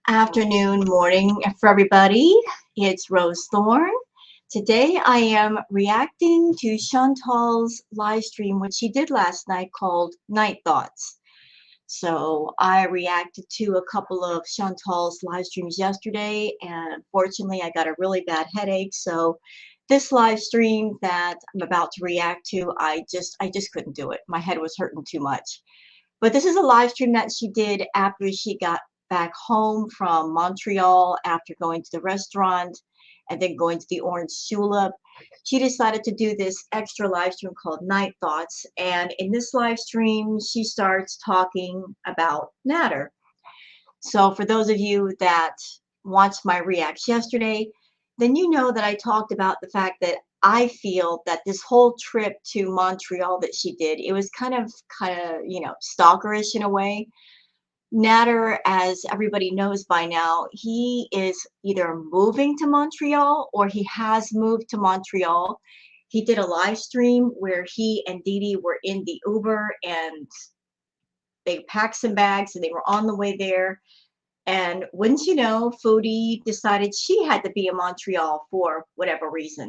Afternoon, morning for everybody. It's Rose Thorn. Today I am reacting to Chantal's live stream, which she did last night called Night Thoughts. So I reacted to a couple of Chantal's live streams yesterday, and unfortunately I got a really bad headache. So this live stream that I'm about to react to, I just couldn't do it. My head was hurting too much. But this is a live stream that she did after she got back home from Montreal after going to the restaurant and then going to the Orange Julep. She decided to do this extra live stream called Night Thoughts. And in this live stream, she starts talking about Natter. So for those of you that watched my reacts yesterday, then you know that I talked about the fact that I feel that this whole trip to Montreal that she did, it was kind of, stalkerish in a way. Natter, as everybody knows by now, he is either moving to Montreal or he has moved to Montreal. He did a live stream where he and Dee Dee were in the Uber and they packed some bags and they were on the way there. And wouldn't you know, Foodie decided she had to be in Montreal for whatever reason.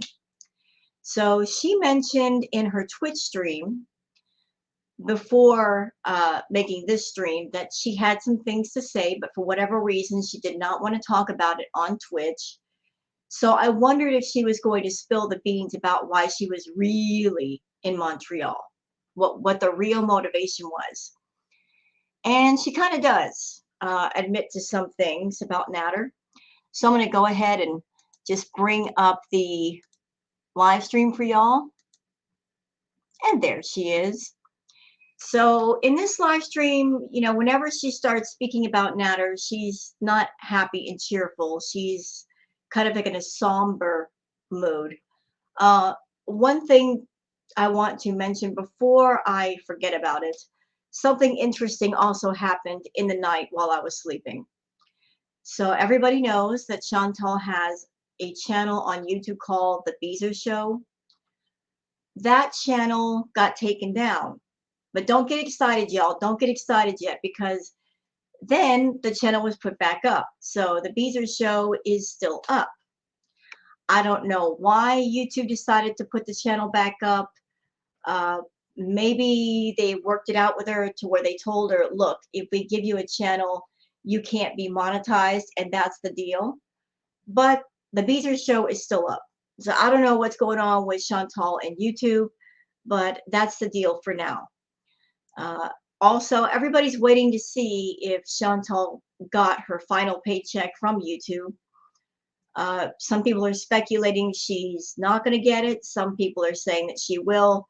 So she mentioned in her Twitch stream before making this stream that she had some things to say, but for whatever reason, she did not want to talk about it on Twitch. So I wondered if she was going to spill the beans about why she was really in Montreal, what the real motivation was. And she kind of does admit to some things about Natter. So I'm going to go ahead and just bring up the live stream for y'all. And there she is. So in this live stream, whenever she starts speaking about Natter, she's not happy and cheerful. She's kind of like in a somber mood. One thing I want to mention before I forget about it, something interesting also happened in the night while I was sleeping. So everybody knows that Chantal has a channel on YouTube called The Beezer Show. That channel got taken down. But don't get excited, y'all. Don't get excited yet, because then the channel was put back up. So the Beezer Show is still up. I don't know why YouTube decided to put the channel back up. Uh, Maybe they worked it out with her to where they told her, look, if we give you a channel, you can't be monetized, and that's the deal. But the Beezer Show is still up. So I don't know what's going on with Chantal and YouTube, but that's the deal for now. Also, everybody's waiting to see if Chantal got her final paycheck from YouTube. Some people are speculating she's not going to get it. Some people are saying that she will.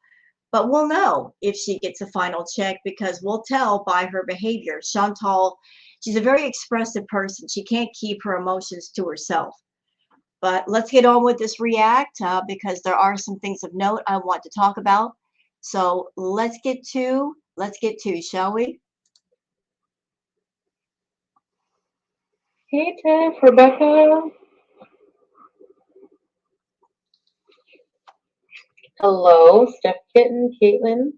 But we'll know if she gets a final check, because we'll tell by her behavior. Chantal, she's a very expressive person. She can't keep her emotions to herself. But let's get on with this react, because there are some things of note I want to talk about. So let's get to, shall we? Hey Tiff, Rebecca. Hello, Steph Kitten, Caitlin,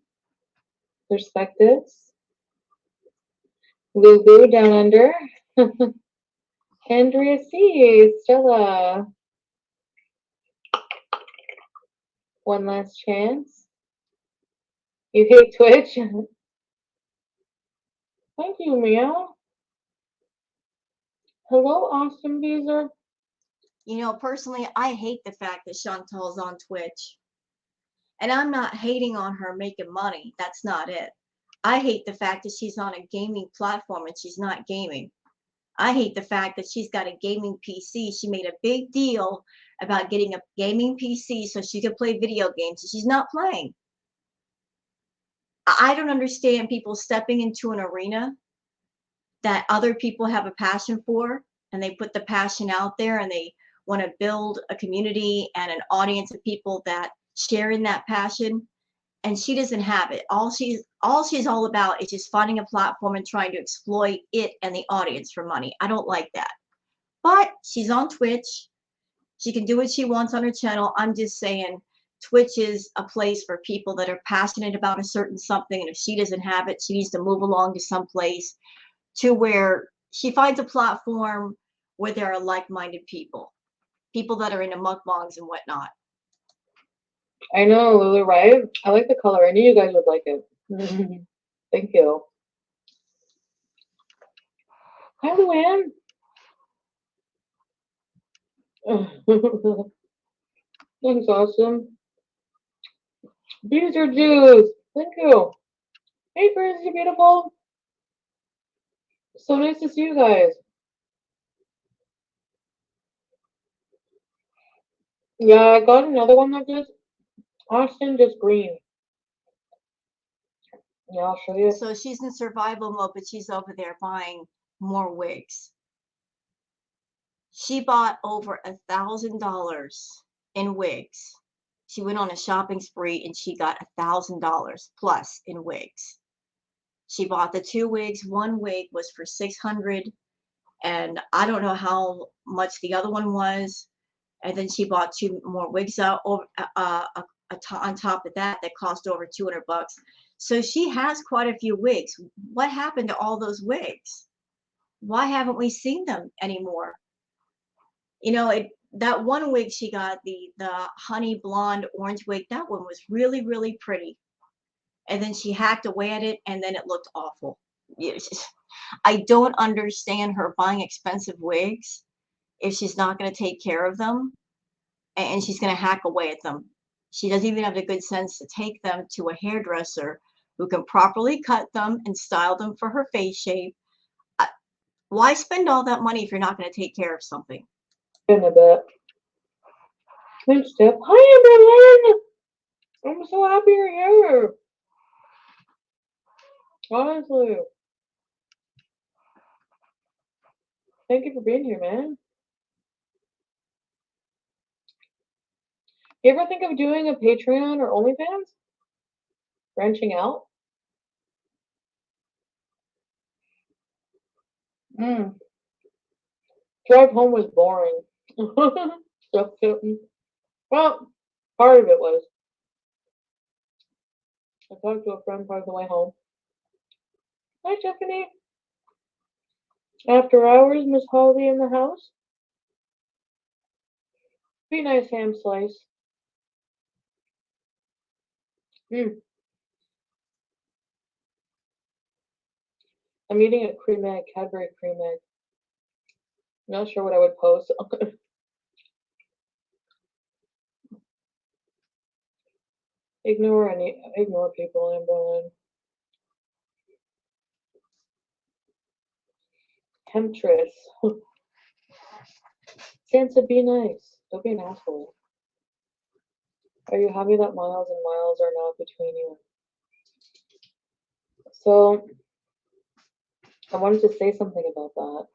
Perspectives, Lou Boo down under, Andrea C, Stella, One Last Chance. You hate Twitch? Thank you, Mia. Hello, Austin Beezer. Personally, I hate the fact that Chantal's on Twitch. And I'm not hating on her making money. That's not it. I hate the fact that she's on a gaming platform and she's not gaming. I hate the fact that she's got a gaming PC. She made a big deal about getting a gaming PC so she could play video games, and she's not playing. I don't understand people stepping into an arena that other people have a passion for, and they put the passion out there, and they want to build a community and an audience of people that share in that passion, and she doesn't have it. All she's all about is just finding a platform and trying to exploit it and the audience for money. I don't like that. But she's on Twitch. She can do what she wants on her channel. I'm just saying, Twitch is a place for people that are passionate about a certain something, and if she doesn't have it, she needs to move along to some place to where she finds a platform where there are like-minded people that are into mukbangs and whatnot. I know, Lulu, right? I like the color. I knew you guys would like it. Thank you. Hi, Luann. Thanks, awesome. Beezer juice. Thank you. Hey, Crazy Beautiful. So nice to see you guys. Yeah, I got another one of this. Austin, just green. Yeah, I'll show you. So she's in survival mode, but she's over there buying more wigs. She bought over $1,000 in wigs. She went on a shopping spree and she got $1,000 plus in wigs. She bought the 2 wigs. One wig was for $600, and I don't know how much the other one was. And then she bought 2 more wigs out over on top of that cost over $200. So she has quite a few wigs. What happened to all those wigs? Why haven't we seen them anymore? You know, that one wig she got, the honey blonde orange wig, that one was really, really pretty. And then she hacked away at it, and then it looked awful. I don't understand her buying expensive wigs if she's not going to take care of them, and she's going to hack away at them. She doesn't even have the good sense to take them to a hairdresser who can properly cut them and style them for her face shape. Why spend all that money if you're not going to take care of something? In a bit. Thanks, Steph. Hi, Evelyn. I'm so happy you're here. Honestly. Thank you for being here, man. You ever think of doing a Patreon or OnlyFans? Branching out? Drive home was boring. Stuff kitten. Well, part of it was. I talked to a friend part of the way home. Hi, Tiffany. After hours, Miss Holly in the house. Be nice ham slice. I'm eating a cream egg, Cadbury cream egg. Not sure what I would post. Ignore people in Berlin. Temptress. Sansa, be nice. Don't be an asshole. Are you happy that miles and miles are not between you? So, I wanted to say something about that.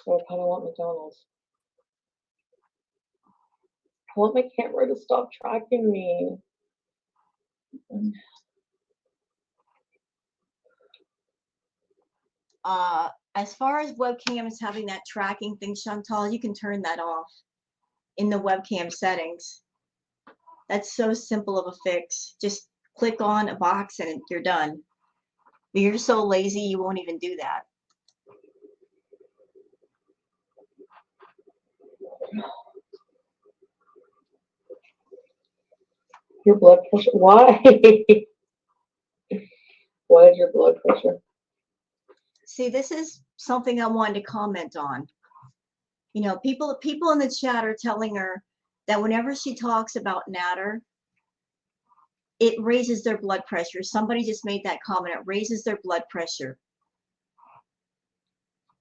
I kind of want McDonald's. I want my camera to stop tracking me. As far as webcams having that tracking thing, Chantal, you can turn that off in the webcam settings. That's so simple of a fix. Just click on a box and you're done. But you're so lazy, you won't even do that. Your blood pressure? Why? Why is your blood pressure? See, this is something I wanted to comment on. You know, people in the chat are telling her that whenever she talks about Natter, it raises their blood pressure. Somebody just made that comment. It raises their blood pressure.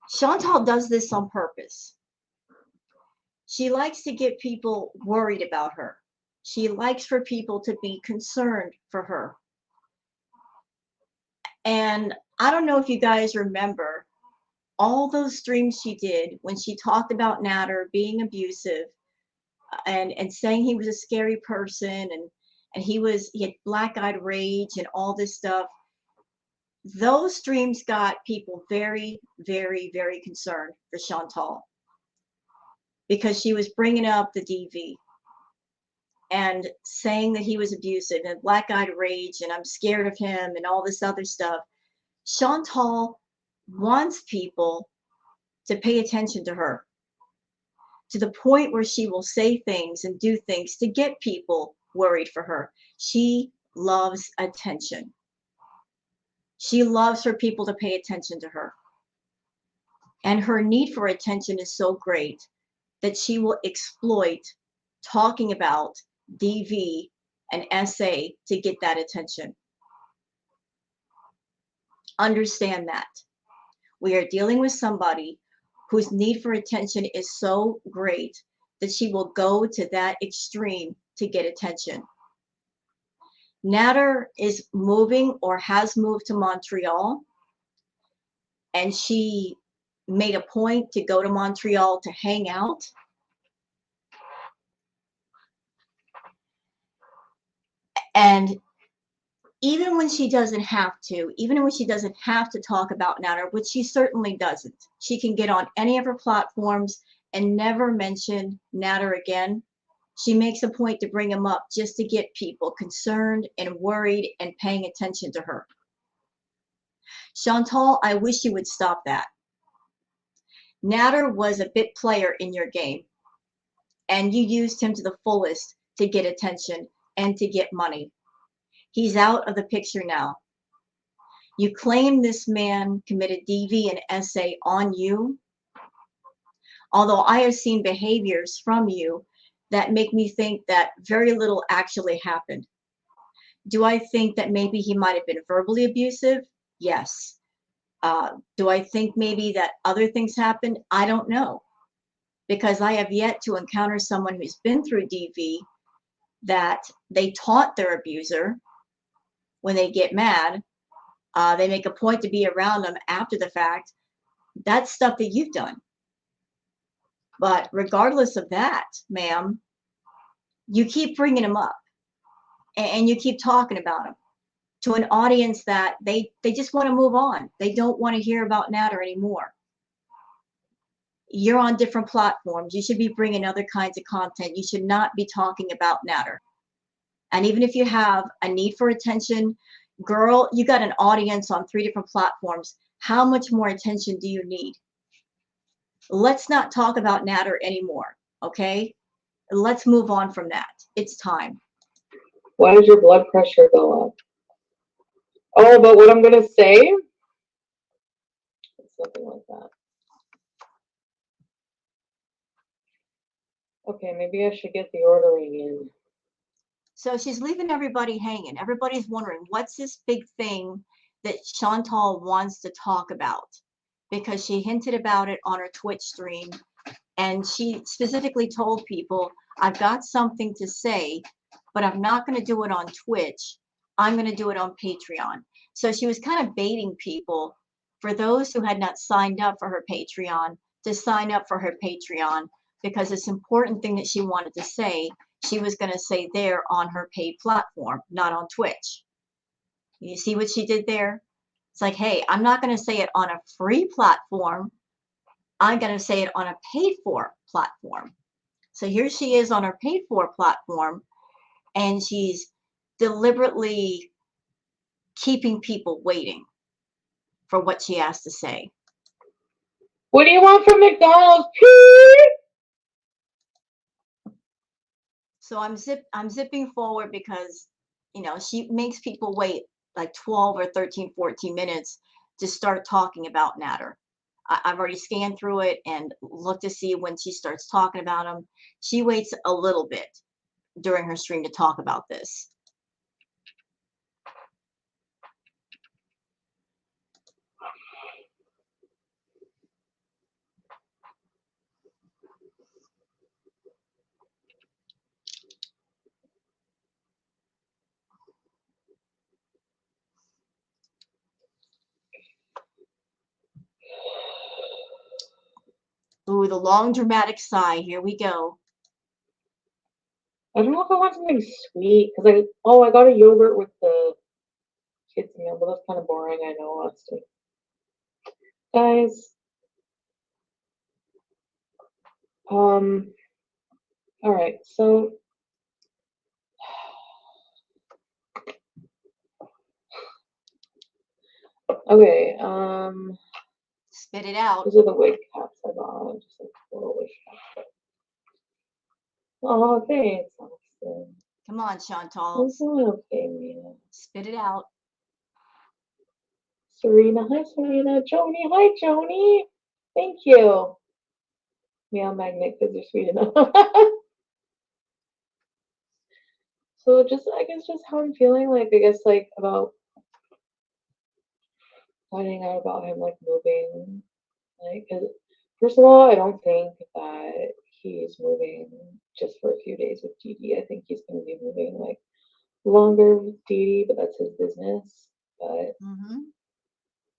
Chantal does this on purpose. She likes to get people worried about her. She likes for people to be concerned for her. And I don't know if you guys remember all those streams she did when she talked about Natter being abusive and saying he was a scary person and he had black-eyed rage and all this stuff. Those streams got people very, very, very concerned for Chantal because she was bringing up the DV and saying that he was abusive and black-eyed rage and I'm scared of him and all this other stuff. Chantal wants people to pay attention to her, to the point where she will say things and do things to get people worried for her. She loves attention. She loves for people to pay attention to her. And her need for attention is so great that she will exploit talking about DV and SA to get that attention. Understand that. We are dealing with somebody whose need for attention is so great that she will go to that extreme to get attention. Natter is moving or has moved to Montreal, and she made a point to go to Montreal to hang out. And even when she doesn't have to, even when she doesn't have to talk about Natter, which she certainly doesn't, she can get on any of her platforms and never mention Natter again. She makes a point to bring him up just to get people concerned and worried and paying attention to her. Chantal, I wish you would stop that. Natter was a bit player in your game, and you used him to the fullest to get attention and to get money. He's out of the picture now. You claim this man committed DV and SA on you, although I have seen behaviors from you that make me think that very little actually happened. Do I think that maybe he might have been verbally abusive? Yes. Do I think maybe that other things happened? I don't know, because I have yet to encounter someone who's been through DV that they taunt their abuser when they get mad. They make a point to be around them after the fact. That's stuff that you've done. But regardless of that, ma'am, you keep bringing him up and you keep talking about him to an audience that they just want to move on. They don't want to hear about Natter anymore. You're on different platforms. You should be bringing other kinds of content. You should not be talking about Natter. And even if you have a need for attention, girl, you got an audience on 3 different platforms. How much more attention do you need? Let's not talk about Natter anymore, okay? Let's move on from that. It's time. Why does your blood pressure go up? Oh, but what I'm going to say? It's nothing like that. Okay, maybe I should get the ordering in. So she's leaving everybody hanging. Everybody's wondering, what's this big thing that Chantal wants to talk about? Because she hinted about it on her Twitch stream, and she specifically told people, I've got something to say, but I'm not going to do it on Twitch. I'm going to do it on Patreon. So she was kind of baiting people, for those who had not signed up for her Patreon, to sign up for her Patreon, because this important thing that she wanted to say, she was going to say there on her paid platform, not on Twitch. You see what she did there? It's like, hey, I'm not going to say it on a free platform. I'm going to say it on a paid for platform. So here she is on her paid for platform, and she's deliberately keeping people waiting for what she has to say. What do you want from McDonald's, Pete? So I'm zipping forward because, you know, she makes people wait like 12 or 13, 14 minutes to start talking about Natter. I've already scanned through it and looked to see when she starts talking about him. She waits a little bit during her stream to talk about this. Ooh, the long dramatic sigh. Here we go. I don't know if I want something sweet, because I got a yogurt with the kids meal, but that's kind of boring, I know, honestly. Guys, alright, so, okay, Spit it out. These are the wig caps I bought. Just like little wig caps. Oh, thanks, Austin. Come on, Chantal. I'm doing okay, Mina. Spit it out. Serena, hi Serena. Joni, hi Joni. Thank you. Male magnet because you're sweet enough. So just, I guess, just how I'm feeling. Like, I guess, like about finding out about him like moving. Like, 'cause first of all, I don't think that he's moving just for a few days with Dee Dee. I think he's going to be moving like longer with Dee Dee, but that's his business. But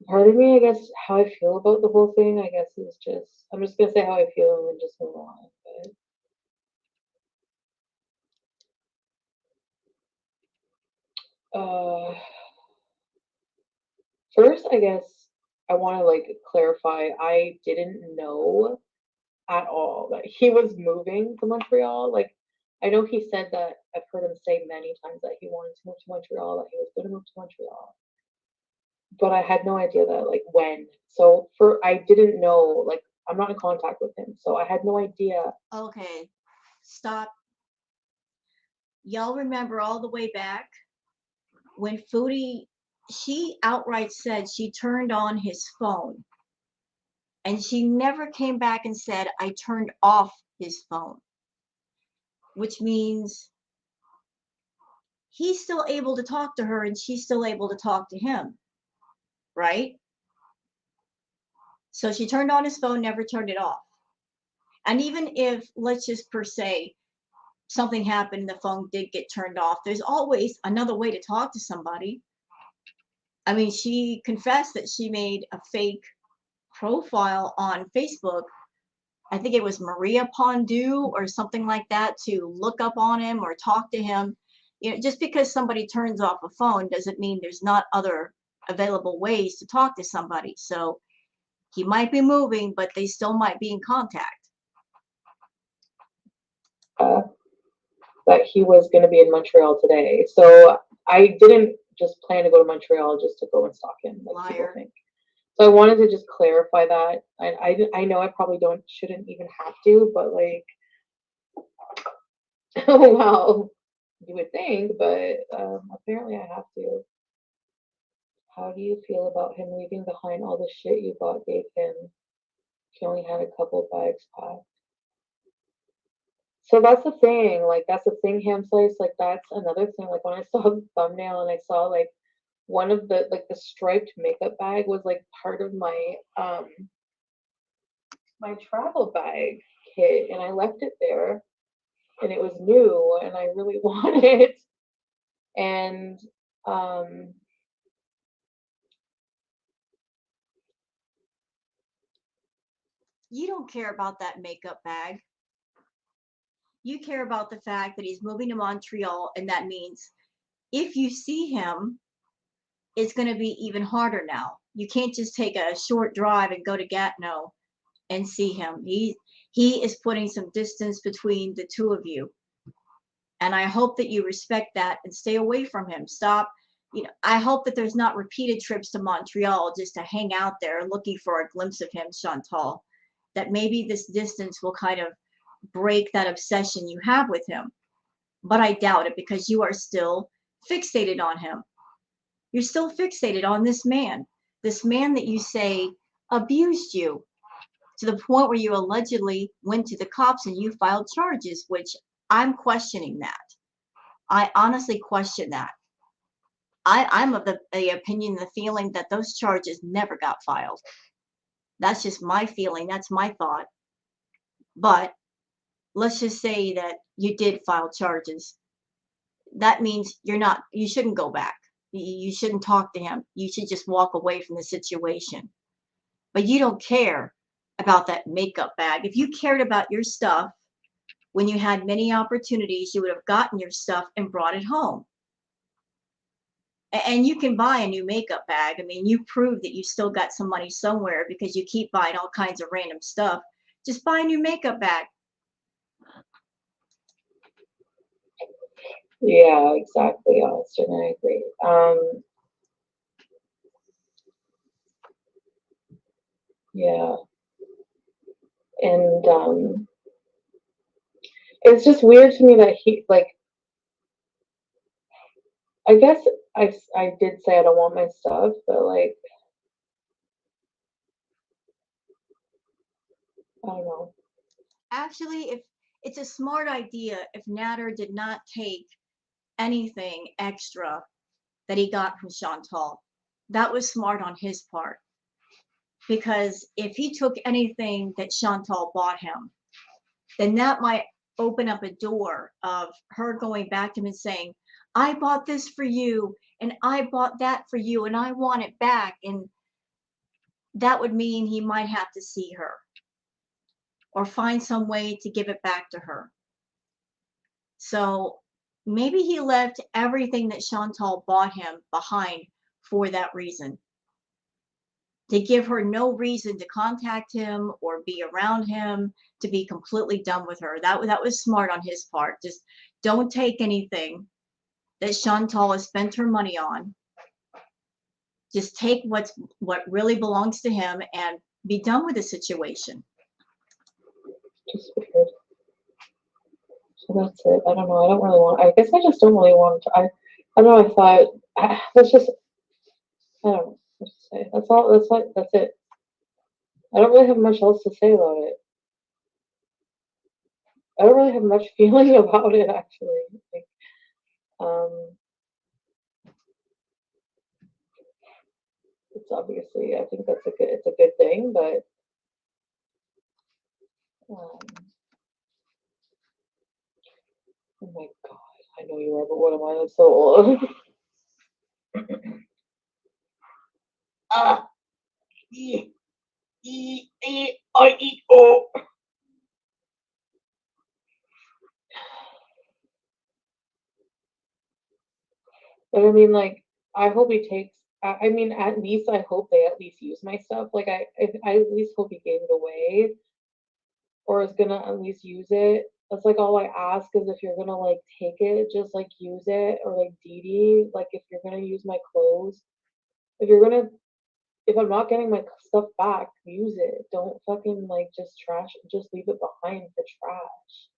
part of me, I guess, how I feel about the whole thing, I guess, is just, I'm just gonna say how I feel and then just move on. But first, I guess I want to like clarify. I didn't know at all that he was moving to Montreal. Like, I know he said that, I've heard him say many times that he wanted to move to Montreal, that he was going to move to Montreal. But I had no idea that like when. So I didn't know, like, I'm not in contact with him, so I had no idea. Okay, stop. Y'all remember all the way back when Foodie, she outright said she turned on his phone, and she never came back and said, I turned off his phone, which means he's still able to talk to her and she's still able to talk to him, right? So she turned on his phone, never turned it off. And even if, let's just per se, something happened, the phone did get turned off, there's always another way to talk to somebody. I mean, she confessed that she made a fake profile on Facebook. I think it was Maria Pondu or something like that, to look up on him or talk to him. You know, just because somebody turns off a phone doesn't mean there's not other available ways to talk to somebody. So he might be moving, but they still might be in contact. That he was going to be in Montreal today. So I didn't just plan to go to Montreal just to go and stalk him, like people think. So I wanted to just clarify that. I know I probably shouldn't even have to, but like, well, you would think, but apparently I have to. How do you feel about him leaving behind all the shit you gave him? He only had a couple bags packed. So that's the thing, like that's the thing, ham slice, like that's another thing. Like when I saw the thumbnail and I saw like one of the like the striped makeup bag was like part of my my travel bag kit, and I left it there and it was new and I really wanted it. And you don't care about that makeup bag. You care about the fact that he's moving to Montreal, and that means if you see him, it's going to be even harder now. You can't just take a short drive and go to Gatineau and see him. He is putting some distance between the two of you. And I hope that you respect that and stay away from him. Stop. You know, I hope that there's not repeated trips to Montreal just to hang out there looking for a glimpse of him, Chantal. That maybe this distance will kind of break that obsession you have with him. But I doubt it, because you are still fixated on him. You're still fixated on this man that you say abused you to the point where you allegedly went to the cops and you filed charges, which I'm questioning that. I honestly question that. I'm of the opinion, the feeling that those charges never got filed. That's just my feeling. That's my thought. But let's just say that you did file charges. That means you shouldn't go back. You shouldn't talk to him. You should just walk away from the situation. But you don't care about that makeup bag. If you cared about your stuff, when you had many opportunities, you would have gotten your stuff and brought it home. And you can buy a new makeup bag. I mean, you prove that you still got some money somewhere because you keep buying all kinds of random stuff. Just buy a new makeup bag. yeah, exactly, Austin. I agree. Yeah. And it's just weird to me that he like I guess I did say I don't want my stuff, but like I don't know. Actually, if it's a smart idea if Natter did not take anything extra that he got from Chantal. That was smart on his part because if he took anything that Chantal bought him, then that might open up a door of her going back to him and saying, I bought this for you and I bought that for you and I want it back. And that would mean he might have to see her or find some way to give it back to her. So maybe he left everything that Chantal bought him behind for that reason, to give her no reason to contact him or be around him, to be completely done with her. That was smart on his part. Just don't take anything that Chantal has spent her money on. Just take what really belongs to him and be done with the situation. Just weird. So that's it. I don't know. I don't really want. I guess I just don't really want to. I don't know. I thought let's just. I don't know. Let's just say that's all. That's like that's it. I don't really have much else to say about it. I don't really have much feeling about it actually. Like, um, it's obviously I think that's a good. It's a good thing, but um, oh my god, I know you are, but what am I? I'm so old. Ah, e I, E, O. But I mean, like, I hope he takes. I mean, at least I hope they at least use my stuff. Like, I at least hope he gave it away or is gonna at least use it. That's like all I ask is if you're gonna like take it, just like use it or like Dee, like if you're gonna use my clothes, if you're gonna, if I'm not getting my stuff back, use it. Don't fucking like just trash, just leave it behind for trash.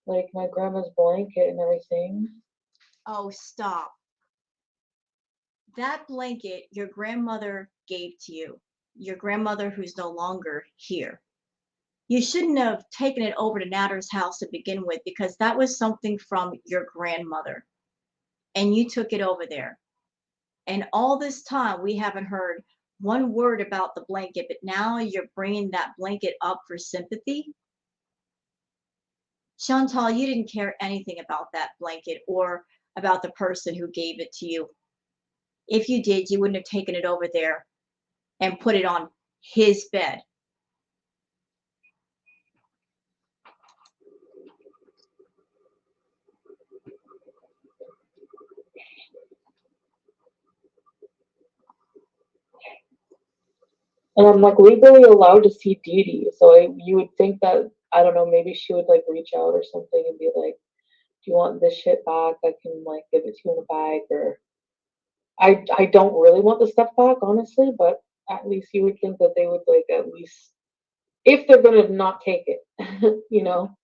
Like my grandma's blanket and everything. Oh, stop. That blanket your grandmother gave to you, your grandmother who's no longer here. You shouldn't have taken it over to Natter's house to begin with because that was something from your grandmother and you took it over there. And all this time, we haven't heard one word about the blanket, but now you're bringing that blanket up for sympathy. Chantal, you didn't care anything about that blanket or about the person who gave it to you. If you did, you wouldn't have taken it over there and put it on his bed. And I'm like legally allowed to see Dee, so you would think that I don't know, maybe she would like reach out or something and be like, "Do you want this shit back? I can like give it to you in a bag." Or I don't really want the stuff back, honestly, but at least you would think that they would like at least if they're gonna not take it, you know.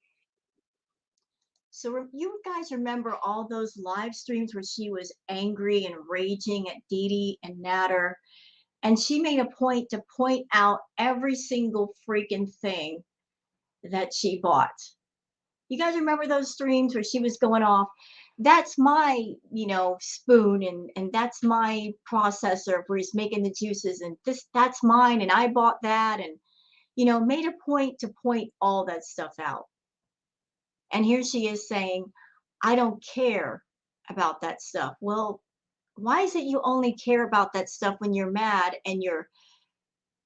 So you guys remember all those live streams where she was angry and raging at Dee and Natter, and she made a point to point out every single freaking thing that she bought. You guys remember those streams where she was going off? That's my, spoon and that's my processor for he's making the juices and that's mine and I bought that and made a point to point all that stuff out. And here she is saying, I don't care about that stuff. Well, why is it you only care about that stuff when you're mad and you're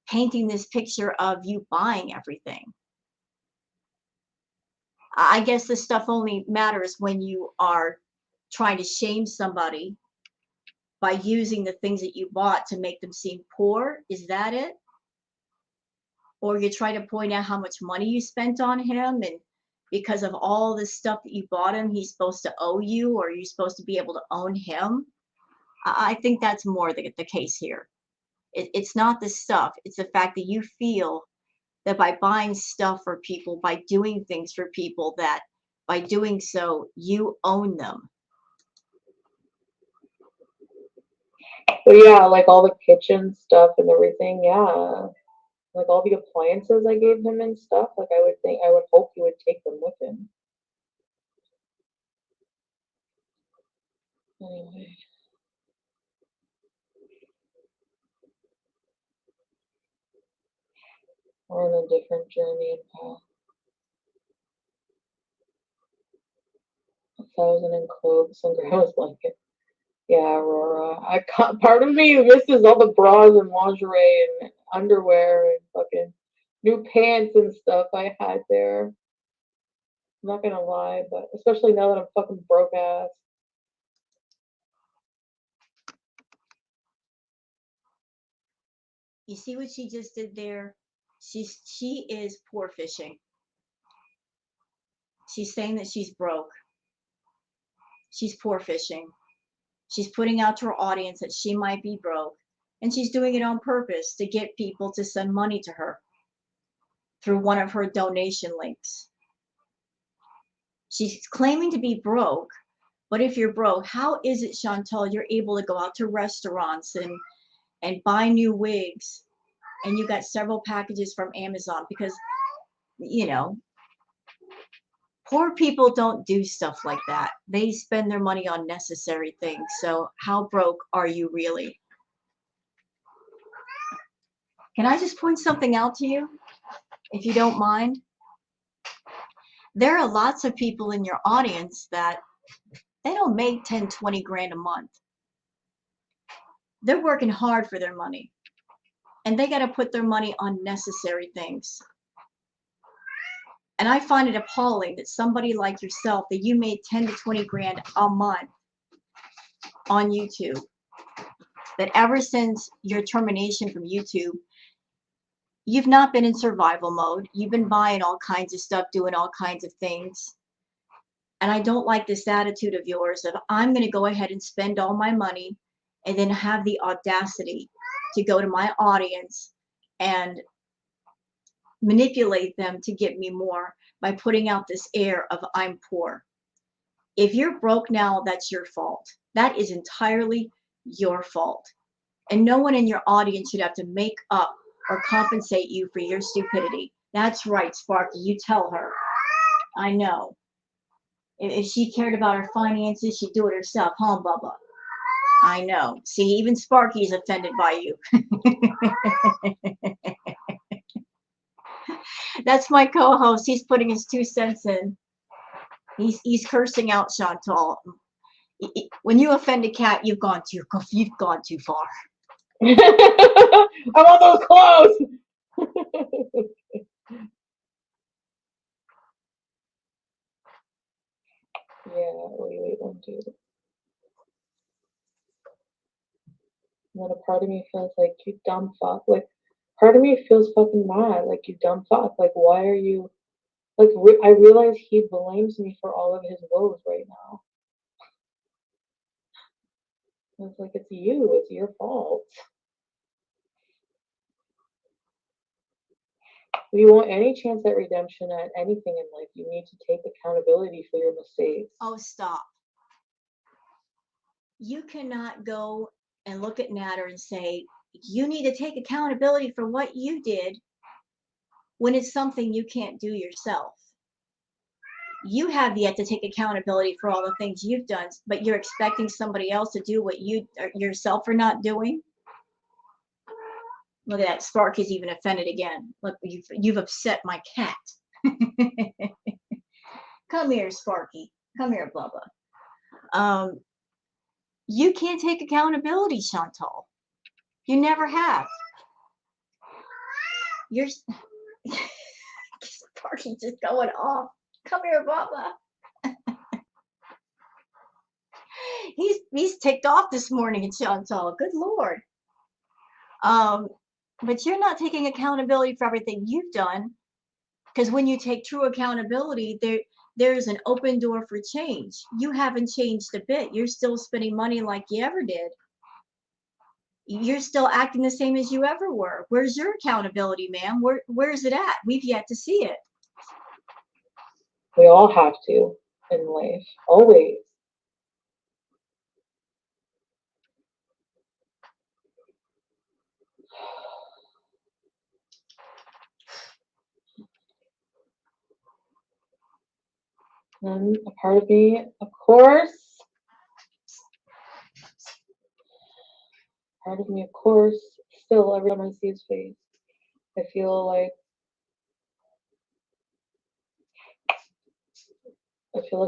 painting this picture of you buying everything? I guess this stuff only matters when you are trying to shame somebody by using the things that you bought to make them seem poor. Is that it? Or you're trying to point out how much money you spent on him and because of all the stuff that you bought him, he's supposed to owe you or you're supposed to be able to own him. I think that's more the case here. It's not the stuff. It's the fact that you feel that by buying stuff for people, by doing things for people, that by doing so, you own them. But yeah, like all the kitchen stuff and everything, yeah. Like all the appliances I gave him and stuff, like I would hope he would take them with him. Anyway, we're on a different journey and path. 1,000 in clothes and grandma's blanket. Yeah, Aurora. Part of me misses all the bras and lingerie and underwear and fucking new pants and stuff I had there. I'm not gonna lie, but especially now that I'm fucking broke ass. You see what she just did there? She is poor fishing. She's saying that she's broke. She's poor fishing. She's putting out to her audience that she might be broke, and she's doing it on purpose to get people to send money to her through one of her donation links. She's claiming to be broke, but if you're broke, how is it, Chantal, you're able to go out to restaurants and buy new wigs, and you got several packages from Amazon? Because, you know, poor people don't do stuff like that. They spend their money on necessary things. So how broke are you really? Can I just point something out to you, if you don't mind? There are lots of people in your audience that they don't make 10, 20 grand a month. They're working hard for their money, and they got to put their money on necessary things. And I find it appalling that somebody like yourself, that you made 10 to 20 grand a month on YouTube, that ever since your termination from YouTube, you've not been in survival mode. You've been buying all kinds of stuff, doing all kinds of things. And I don't like this attitude of yours of, I'm going to go ahead and spend all my money and then have the audacity to go to my audience and manipulate them to get me more by putting out this air of I'm poor. If you're broke now, that's your fault. That is entirely your fault. And no one in your audience should have to make up or compensate you for your stupidity. That's right, Sparky, you tell her. I know. If she cared about her finances, she'd do it herself, huh, Bubba? I know. See, even Sparky is offended by you. That's my co-host. He's putting his 2 cents in. He's cursing out Chantal. When you offend a cat, you've gone too far. I want those clothes. Yeah, wait, don't do it. And then a part of me feels like, you dumb fuck. Like, part of me feels fucking mad. Like, you dumb fuck. Like, why are you. Like, I realize he blames me for all of his woes right now. It's like, it's you. It's your fault. If you want any chance at redemption at anything in life, you need to take accountability for your mistakes. Oh, stop. You cannot go and look at Natter and say, you need to take accountability for what you did when it's something you can't do yourself. You have yet to take accountability for all the things you've done, but you're expecting somebody else to do what you yourself are not doing. Look at that. Sparky's even offended again. Look, you've upset my cat. Come here, Sparky. Come here, Bubba. You can't take accountability, Chantal. You never have. You're Sparky's just going off. Come here, Bubba. he's ticked off this morning, Chantal. Good Lord. But you're not taking accountability for everything you've done, because when you take true accountability, there's an open door for change. You haven't changed a bit. You're still spending money like you ever did. You're still acting the same as you ever were. Where's your accountability, ma'am? Where's it at? We've yet to see it. We all have to in life, always. And a part of me, of course, still every time I see his face, I feel like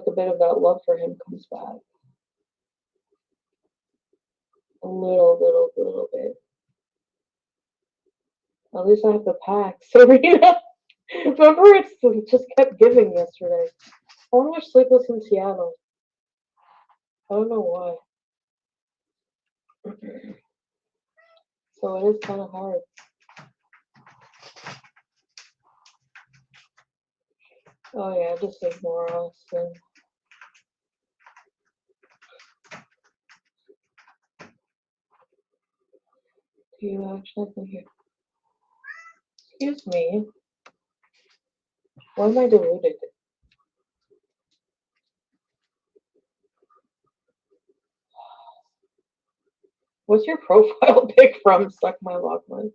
a bit of that love for him comes back. A little bit. At least I have the pack, Serena. Remember, it just kept giving yesterday. I want to watch Sleepless in Seattle. I don't know why. So it is kind of hard. Oh yeah, just ignore us. And do you actually think here? Excuse me. Why am I deluded? What's your profile pic from Suck My Lockman?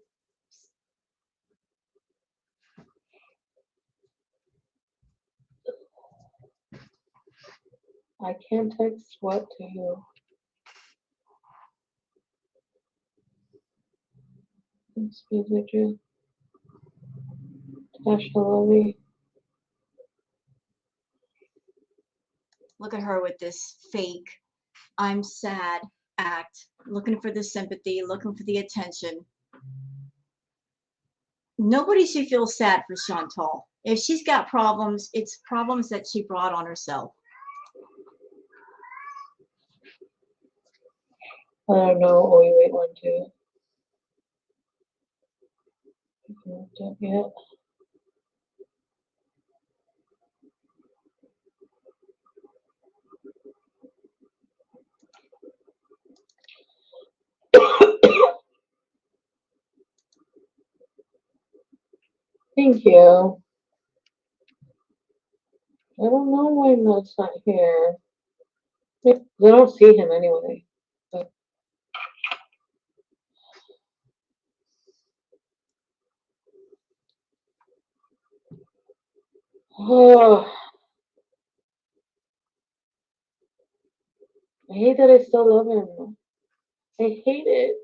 I can't text what to you. Speed widget. Dash Lily. Look at her with this fake, I'm sad act, looking for the sympathy, looking for the attention. Nobody should feel sad for Chantal. If she's got problems, it's problems that she brought on herself. I don't know. Oh, you wait 1, 2. Yet. Thank you. I don't know why Matt's not here. I don't see him anyway. But... Oh, I hate that I still love him. I hate it.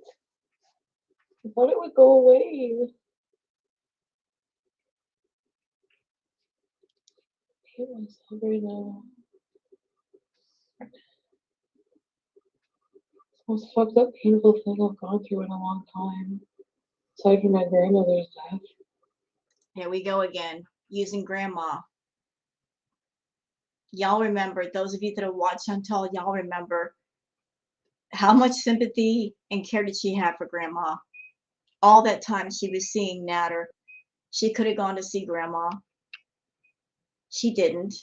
I thought it would go away. I hate myself right now. It's the most fucked up, painful thing I've gone through in a long time. Aside from my grandmother's death. Here we go again, using grandma. Y'all remember, those of you that have watched Chantal, y'all remember how much sympathy and care did she have for grandma? All that time she was seeing Natter. She could have gone to see grandma. She didn't.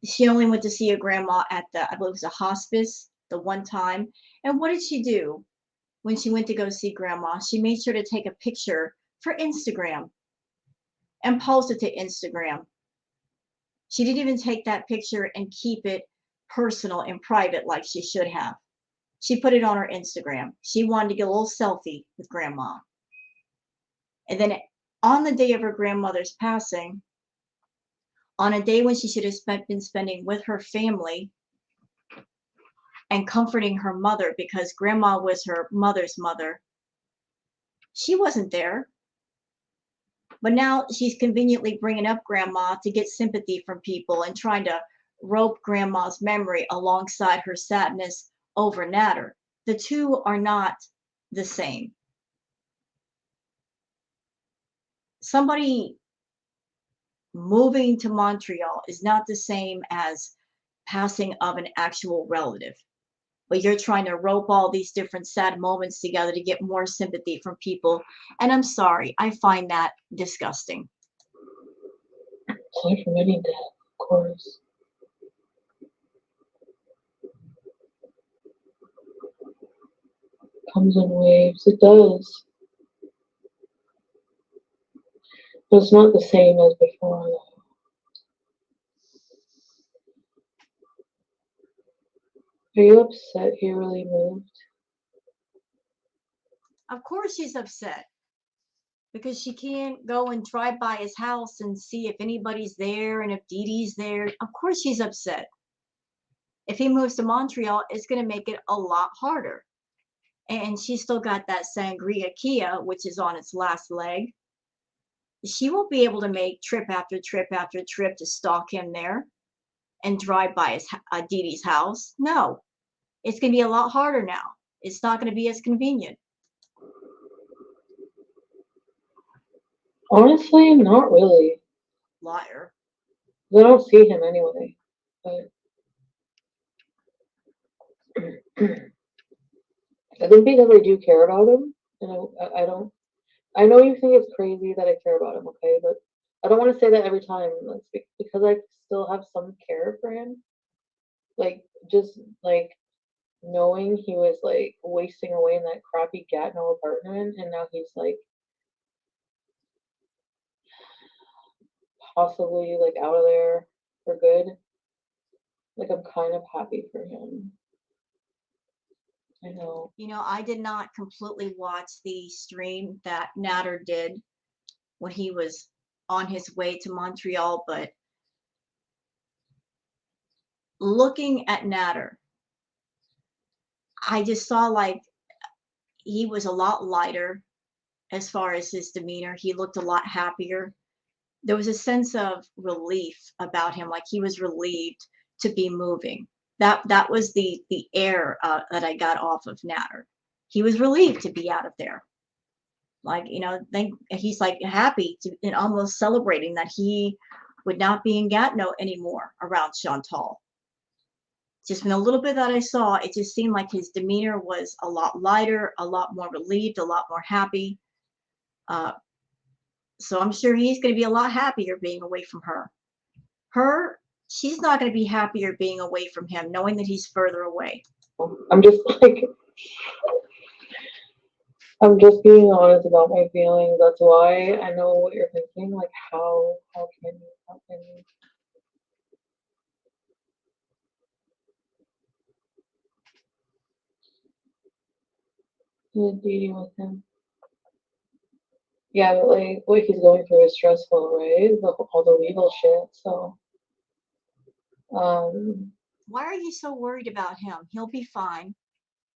She only went to see her grandma at I believe it was a hospice, the one time. And what did she do when she went to go see grandma? She made sure to take a picture for Instagram and post it to Instagram. She didn't even take that picture and keep it personal and private like she should have. She put it on her Instagram. She wanted to get a little selfie with grandma. And then on the day of her grandmother's passing, on a day when she should have been spending with her family and comforting her mother because grandma was her mother's mother, she wasn't there. But now she's conveniently bringing up grandma to get sympathy from people and trying to rope grandma's memory alongside her sadness over Natter. The two are not the same. Somebody moving to Montreal is not the same as passing of an actual relative. But you're trying to rope all these different sad moments together to get more sympathy from people. And I'm sorry, I find that disgusting. Aside from any death, of course. Comes in waves. It does. But it's not the same as before, though. Are you upset he really moved? Of course she's upset because she can't go and drive by his house and see if anybody's there and if Dee Dee's there. Of course she's upset. If he moves to Montreal, it's going to make it a lot harder. And she's still got that Sangria Kia, which is on its last leg. She won't be able to make trip after trip after trip to stalk him there and drive by his Dee Dee's house. No, it's going to be a lot harder now. It's not going to be as convenient. Honestly, not really. Liar. I don't see him anyway. But I think because I do care about him, and I don't. I know you think it's crazy that I care about him, okay? But I don't want to say that every time. It's because I still have some care for him. Like, just like knowing he was like wasting away in that crappy Gatineau apartment, and now he's like possibly like out of there for good. Like, I'm kind of happy for him. I know. You know, I did not completely watch the stream that Natter did when he was on his way to Montreal, but looking at Natter, I just saw like he was a lot lighter as far as his demeanor. He looked a lot happier. There was a sense of relief about him, like he was relieved to be moving. That was the air that I got off of Natter. He was relieved to be out of there. Like, you know, he's like happy to and almost celebrating that he would not be in Gatineau anymore around Chantal. Just from a little bit that I saw, it just seemed like his demeanor was a lot lighter, a lot more relieved, a lot more happy. Uh, so I'm sure he's going to be a lot happier being away from her. She's not going to be happier being away from him, knowing that he's further away. I'm just like, I'm just being honest about my feelings. That's why I know what you're thinking. Like, how can you? How can you? You're dating with him. Yeah, but like what he's going through is stressful, right? All the legal shit. So, um, Why are you so worried about him? He'll be fine.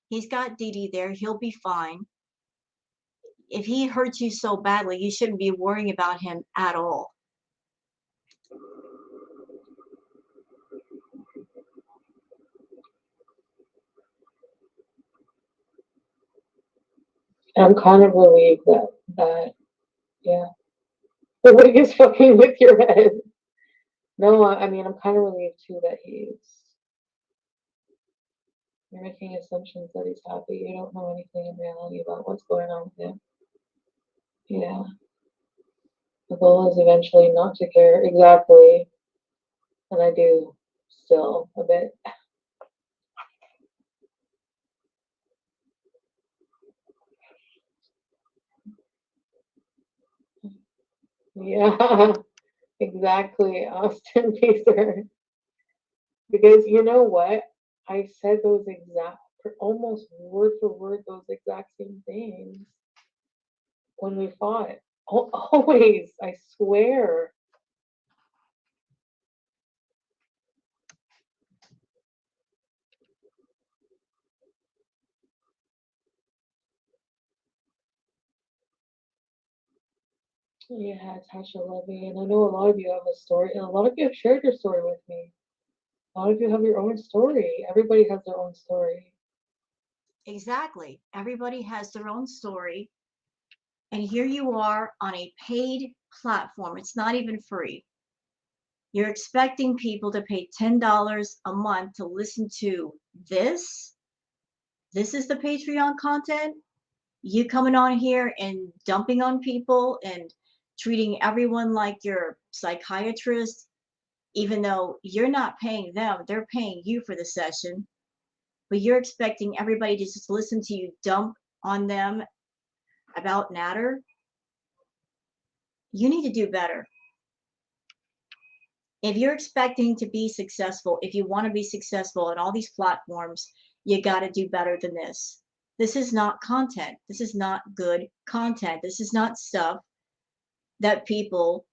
He's got Dee Dee there. He'll be fine. If he hurts you so badly, you shouldn't be worrying about him at all. I'm kind of relieved that yeah, the wig is fucking with your head. No, I mean I'm kind of relieved too that you're making assumptions that he's happy. You don't know anything in reality about what's going on with him. Yeah, the goal is eventually not to care exactly, and I do still a bit. Yeah, exactly, Austin Pacer. Because you know what? I said those exact, almost word for word, those exact same things when we fought. Always, I swear. Yeah, Tasha Levy, and I know a lot of you have a story, and a lot of you have shared your story with me. A lot of you have your own story. Everybody has their own story. Exactly. Everybody has their own story. And here you are on a paid platform. It's not even free. You're expecting people to pay $10 a month to listen to this. This is the Patreon content. You coming on here and dumping on people and treating everyone like your psychiatrist, even though you're not paying them, they're paying you for the session. But you're expecting everybody to just listen to you dump on them about Natter, you need to do better. If you're expecting to be successful, if you want to be successful on all these platforms, you got to do better than this. This is not content. This is not good content. This is not stuff that people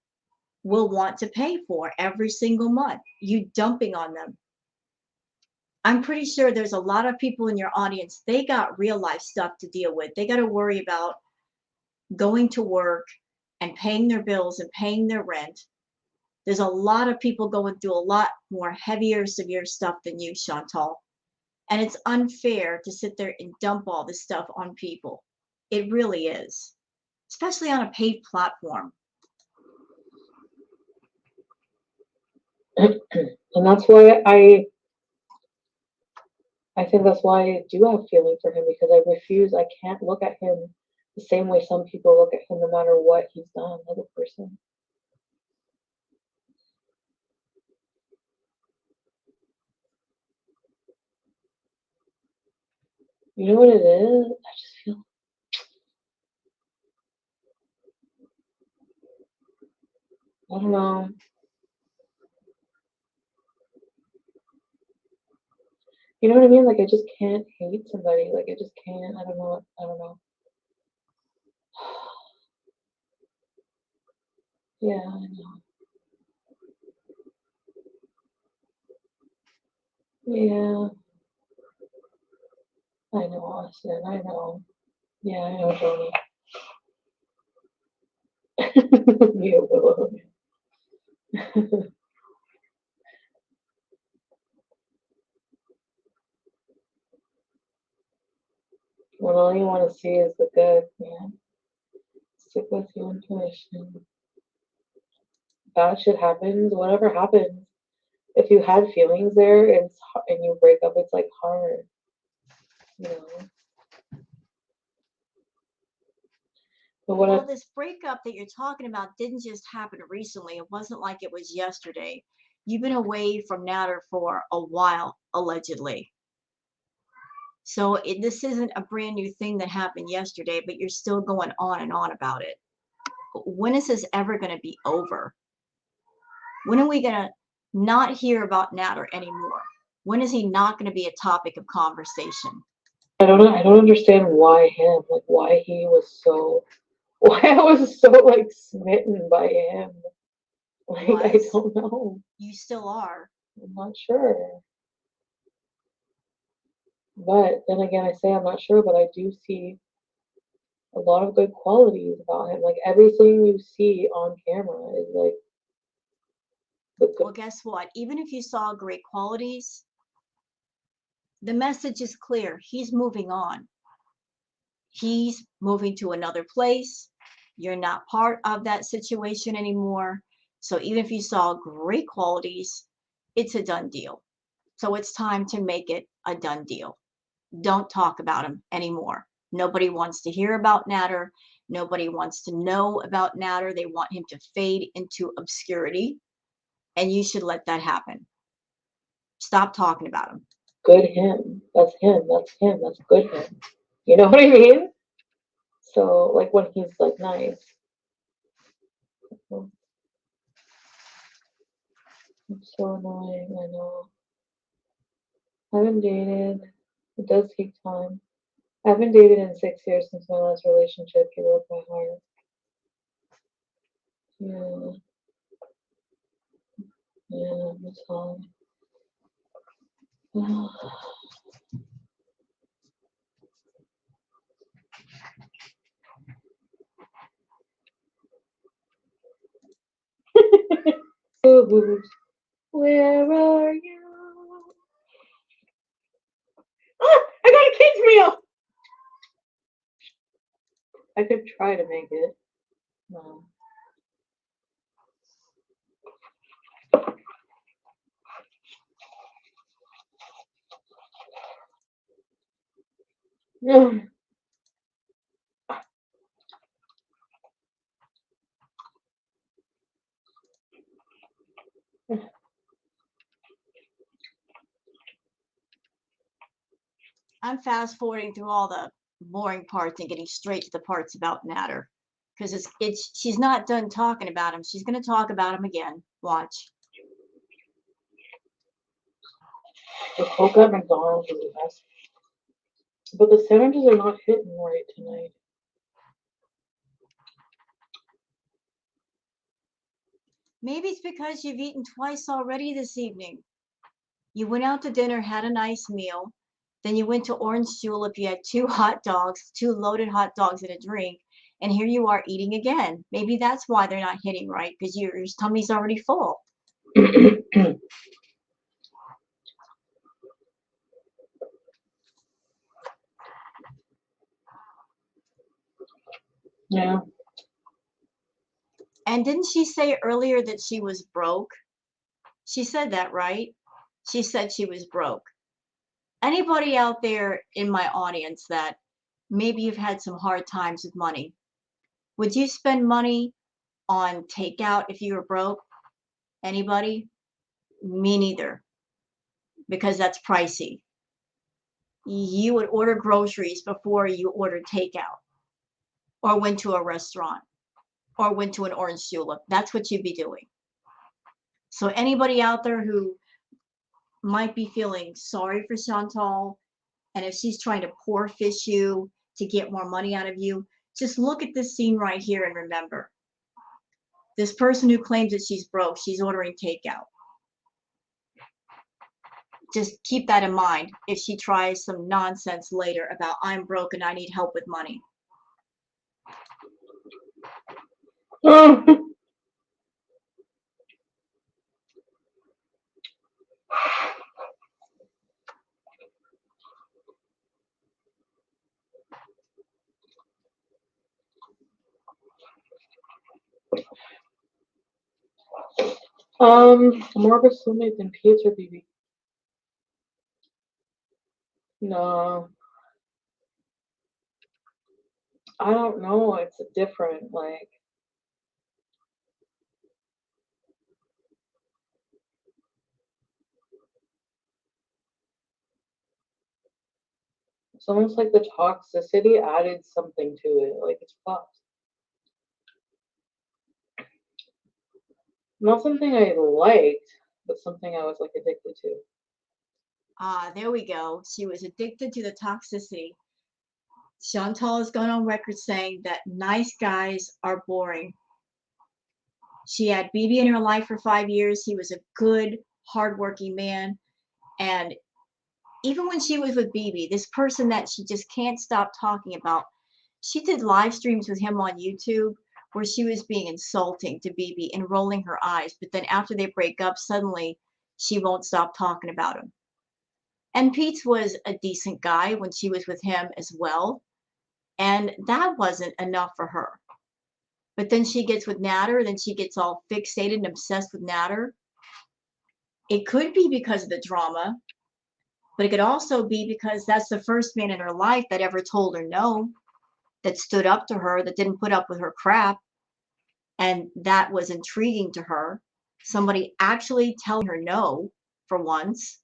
will want to pay for every single month. You dumping on them. I'm pretty sure there's a lot of people in your audience, they got real life stuff to deal with. They got to worry about going to work and paying their bills and paying their rent. There's a lot of people going through a lot more heavier, severe stuff than you, Chantal. And it's unfair to sit there and dump all this stuff on people. It really is, especially on a paid platform. And that's why I think that's why I do have feeling for him, because I refuse. I can't look at him the same way some people look at him, no matter what he's done as a person. You know what it is? I just feel. I don't know. You know what I mean? Like, I just can't hate somebody. Like, I just can't. I don't know. I don't know. Yeah, I know. Yeah, I know, Austin. I know. Yeah, I know, Tony. Me a little. When all you want to see is the good, man. Stick with your intuition. Bad shit happens. Whatever happens, if you had feelings there and you break up, it's like hard, you know. But what Well, this breakup that you're talking about didn't just happen recently. It wasn't like it was yesterday. You've been away from Natter for a while, allegedly. So this isn't a brand new thing that happened yesterday, but you're still going on and on about it. When is this ever going to be over? When are we going to not hear about Natter anymore? When is he not going to be a topic of conversation? I don't know. I don't understand why him. Like, why he was so. Why I was so like smitten by him. Like, I don't know. You still are. I'm not sure. But then again, I say I'm not sure, but I do see a lot of good qualities about him. Like, everything you see on camera is like the good. Well, guess what? Even if you saw great qualities, the message is clear. He's moving on. He's moving to another place. You're not part of that situation anymore. So even if you saw great qualities, it's a done deal. So it's time to make it a done deal. Don't talk about him anymore. Nobody wants to hear about Natter. Nobody wants to know about Natter. They want him to fade into obscurity. And you should let that happen. Stop talking about him. Good him. That's him. That's him. That's good him. You know what I mean? So, like, when he's like nice. It's so annoying. I know. I haven't dated. It does take time. I haven't dated in 6 years since my last relationship. He broke my heart. Yeah. Yeah, that's hard. Where are you? Oh, I got a kid's meal! I could try to make it. No. No. I'm fast forwarding through all the boring parts and getting straight to the parts about Natter. Because she's not done talking about him. She's going to talk about him again. Watch. The Coke at McDonald's is the best. But the sandwiches are not hitting right tonight. Maybe it's because you've eaten twice already this evening. You went out to dinner, had a nice meal. Then you went to Orange Julep. You had 2 loaded hot dogs and a drink. And here you are eating again. Maybe that's why they're not hitting right, because your tummy's already full. Yeah. And didn't she say earlier that she was broke? She said that, right? She said she was broke. Anybody out there in my audience that maybe you've had some hard times with money, would you spend money on takeout if you were broke? Anybody? Me neither, because that's pricey. You would order groceries before you ordered takeout or went to a restaurant or went to an Orange Julep. That's what you'd be doing. So anybody out there who might be feeling sorry for Chantal, and if she's trying to poor fish you to get more money out of you, just look at this scene right here and remember. This person who claims that she's broke, she's ordering takeout. Just keep that in mind if she tries some nonsense later about I'm broke and I need help with money. More of a soulmate than Pete's or BB. No. I don't know. It's different. Like, it's almost like the toxicity added something to it. Like, it's fucked. Not something I liked, but something I was like addicted to. There we go. She was addicted to the toxicity. Chantal has gone on record saying that nice guys are boring. She had BB in her life for 5 years. He was a good, hardworking man. And even when she was with BB, this person that she just can't stop talking about, she did live streams with him on YouTube where she was being insulting to BB and rolling her eyes. But then after they break up, suddenly she won't stop talking about him. And Pete was a decent guy when she was with him as well. And that wasn't enough for her. But then she gets with Natter, then she gets all fixated and obsessed with Natter. It could be because of the drama, but it could also be because that's the first man in her life that ever told her no, that stood up to her, that didn't put up with her crap. And that was intriguing to her. Somebody actually telling her no for once.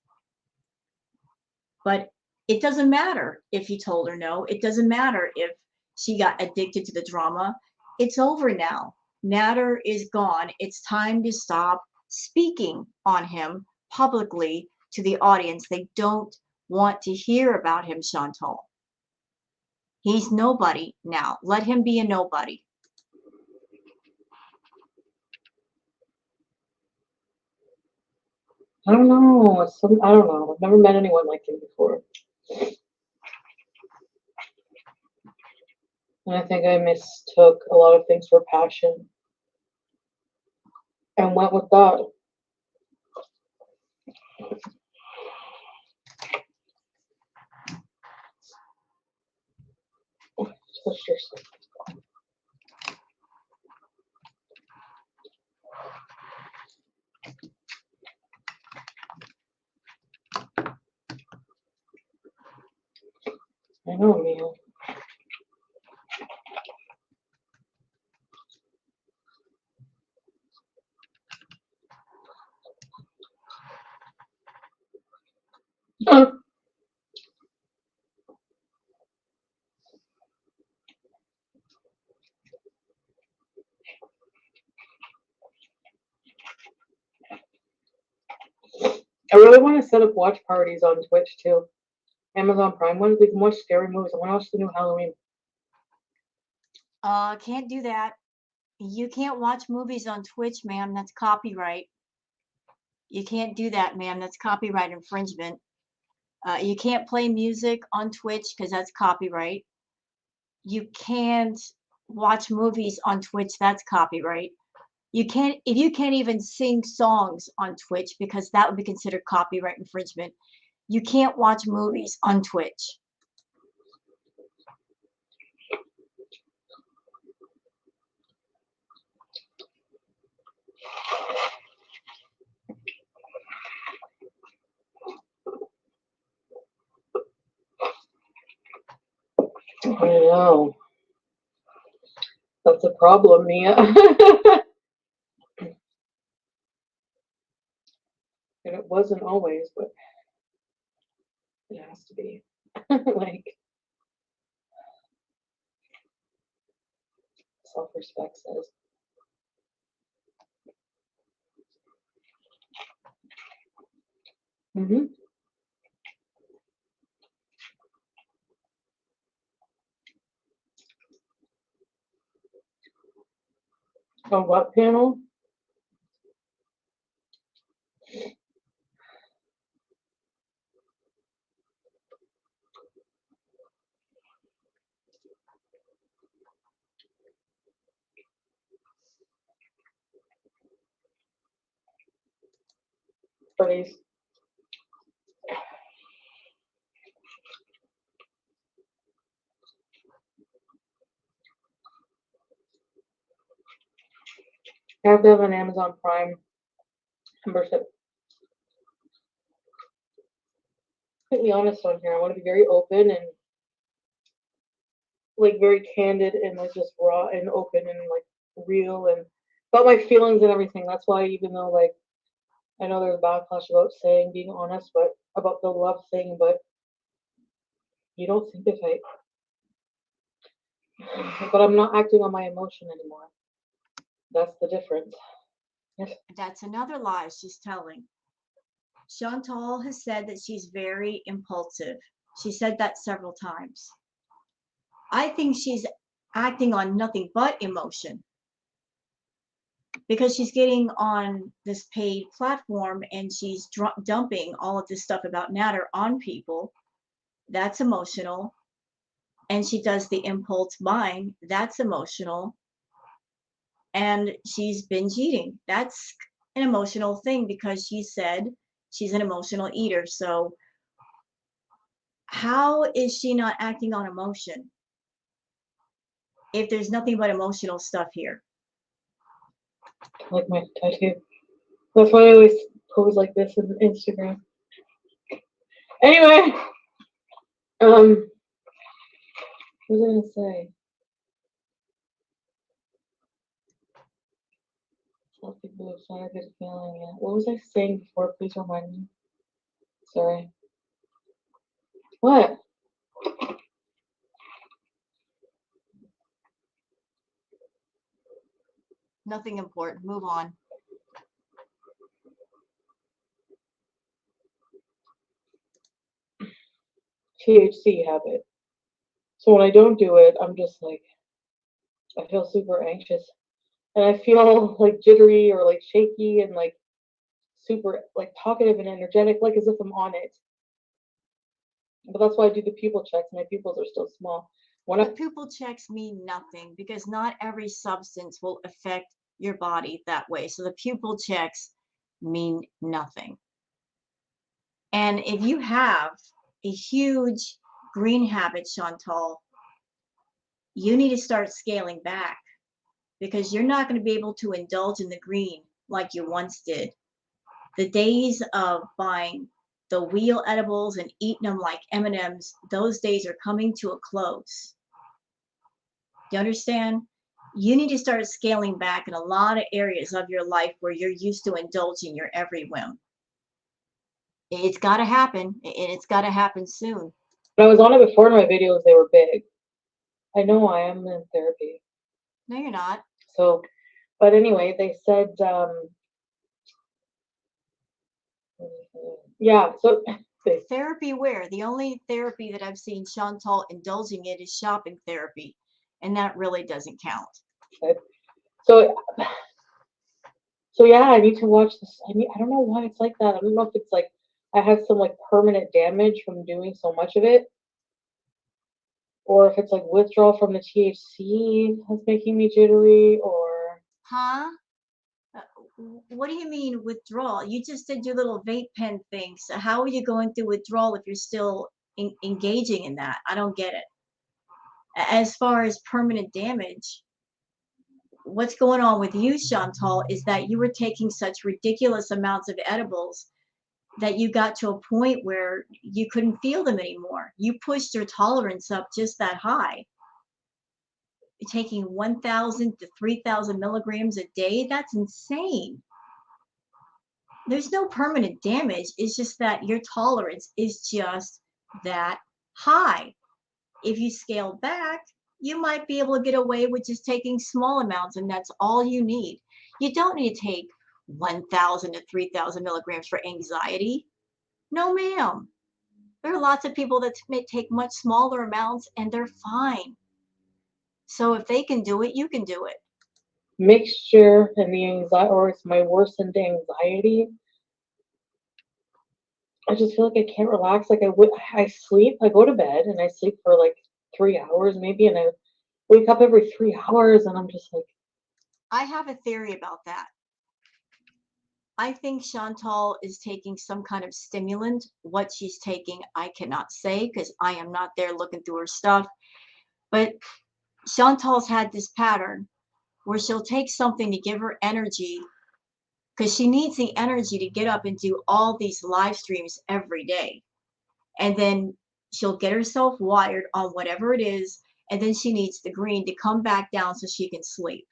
But it doesn't matter if he told her no. It doesn't matter if she got addicted to the drama. It's over now. Natter is gone. It's time to stop speaking on him publicly to the audience. They don't want to hear about him, Chantal. He's nobody now. Let him be a nobody. I don't know. I don't know. I've never met anyone like him before. And I think I mistook a lot of things for passion and went with that. Twist yourself. I know, Mia. I really want to set up watch parties on Twitch too. Amazon Prime ones. We can watch scary movies. I want to watch the new Halloween. Can't do that. You can't watch movies on Twitch, ma'am. That's copyright. You can't do that, ma'am. That's copyright infringement. You can't play music on Twitch because that's copyright. You can't watch movies on Twitch. That's copyright. You can't, if you can't even sing songs on Twitch because that would be considered copyright infringement. You can't watch movies on Twitch. I know. That's a problem, Mia. And it wasn't always, but it has to be. Like, self-respect says. Mm-hmm. On what panel? Buddies. I have to have an Amazon Prime membership. Completely honest on here. I want to be very open and like very candid and like just raw and open and like real and about my feelings and everything. That's why even though like I know there's backlash about saying being honest, but about the love thing, but you don't think if I but I'm not acting on my emotion anymore. That's the difference. That's another lie she's telling. Chantal has said that she's very impulsive. She said that several times. I think she's acting on nothing but emotion because she's getting on this paid platform and she's dumping all of this stuff about Natter on people. That's emotional. And she does the impulse buying. That's emotional. And she's binge eating. That's an emotional thing because she said she's an emotional eater. So how is she not acting on emotion if there's nothing but emotional stuff here? Like my tattoo. That's why I always pose like this on Instagram. Anyway, what was I gonna say? Tell people it's not a good feeling. Yeah. What was I saying before? Please remind me. Sorry. What? Nothing important. Move on. THC habit. So when I don't do it, I'm just like I feel super anxious. And I feel like jittery or like shaky and like super like talkative and energetic, like as if I'm on it. But that's why I do the pupil checks. My pupils are still small. When The I pupil checks mean nothing because not every substance will affect your body that way. So the pupil checks mean nothing. And if you have a huge green habit, Chantal, you need to start scaling back because you're not going to be able to indulge in the green like you once did. The days of buying the wheel edibles and eating them like M&Ms, those days are coming to a close. Do you understand? You need to start scaling back in a lot of areas of your life where you're used to indulging your every whim. It's got to happen, and it's got to happen soon. when I was on it before in my videos, they were big. I know I am in therapy. No, you're not. So, but anyway, they said Yeah. So Therapy where? The only therapy that I've seen Chantal indulging in is shopping therapy, and that really doesn't count. so so yeah, I need to watch this. I don't know why it's like that. I don't know if it's like I have some like permanent damage from doing so much of it, or if it's like withdrawal from the THC that's making me jittery, or Huh? Uh, what do you mean withdrawal? You just did your little vape pen thing. So how are you going through withdrawal if you're still engaging in that? I don't get it. As far as permanent damage, what's going on with you, Chantal, is that you were taking such ridiculous amounts of edibles that you got to a point where you couldn't feel them anymore. You pushed your tolerance up just that high. Taking 1,000 to 3,000 milligrams a day, that's insane. There's no permanent damage. It's just that your tolerance is just that high. If you scale back, you might be able to get away with just taking small amounts, and that's all you need. You don't need to take 1,000 to 3,000 milligrams for anxiety. No, ma'am. There are lots of people that may take much smaller amounts and they're fine. So if they can do it, you can do it. mixture and the anxiety, or it's my worsened anxiety. I just feel like I can't relax. Like I sleep. I go to bed and I sleep for like 3 hours maybe, and I wake up every 3 hours, and I'm just like, I have a theory about that. I think Chantal is taking some kind of stimulant. What she's taking, I cannot say because I am not there looking through her stuff. But Chantal's had this pattern where she'll take something to give her energy because she needs the energy to get up and do all these live streams every day. And then she'll get herself wired on whatever it is. And then she needs the green to come back down so she can sleep.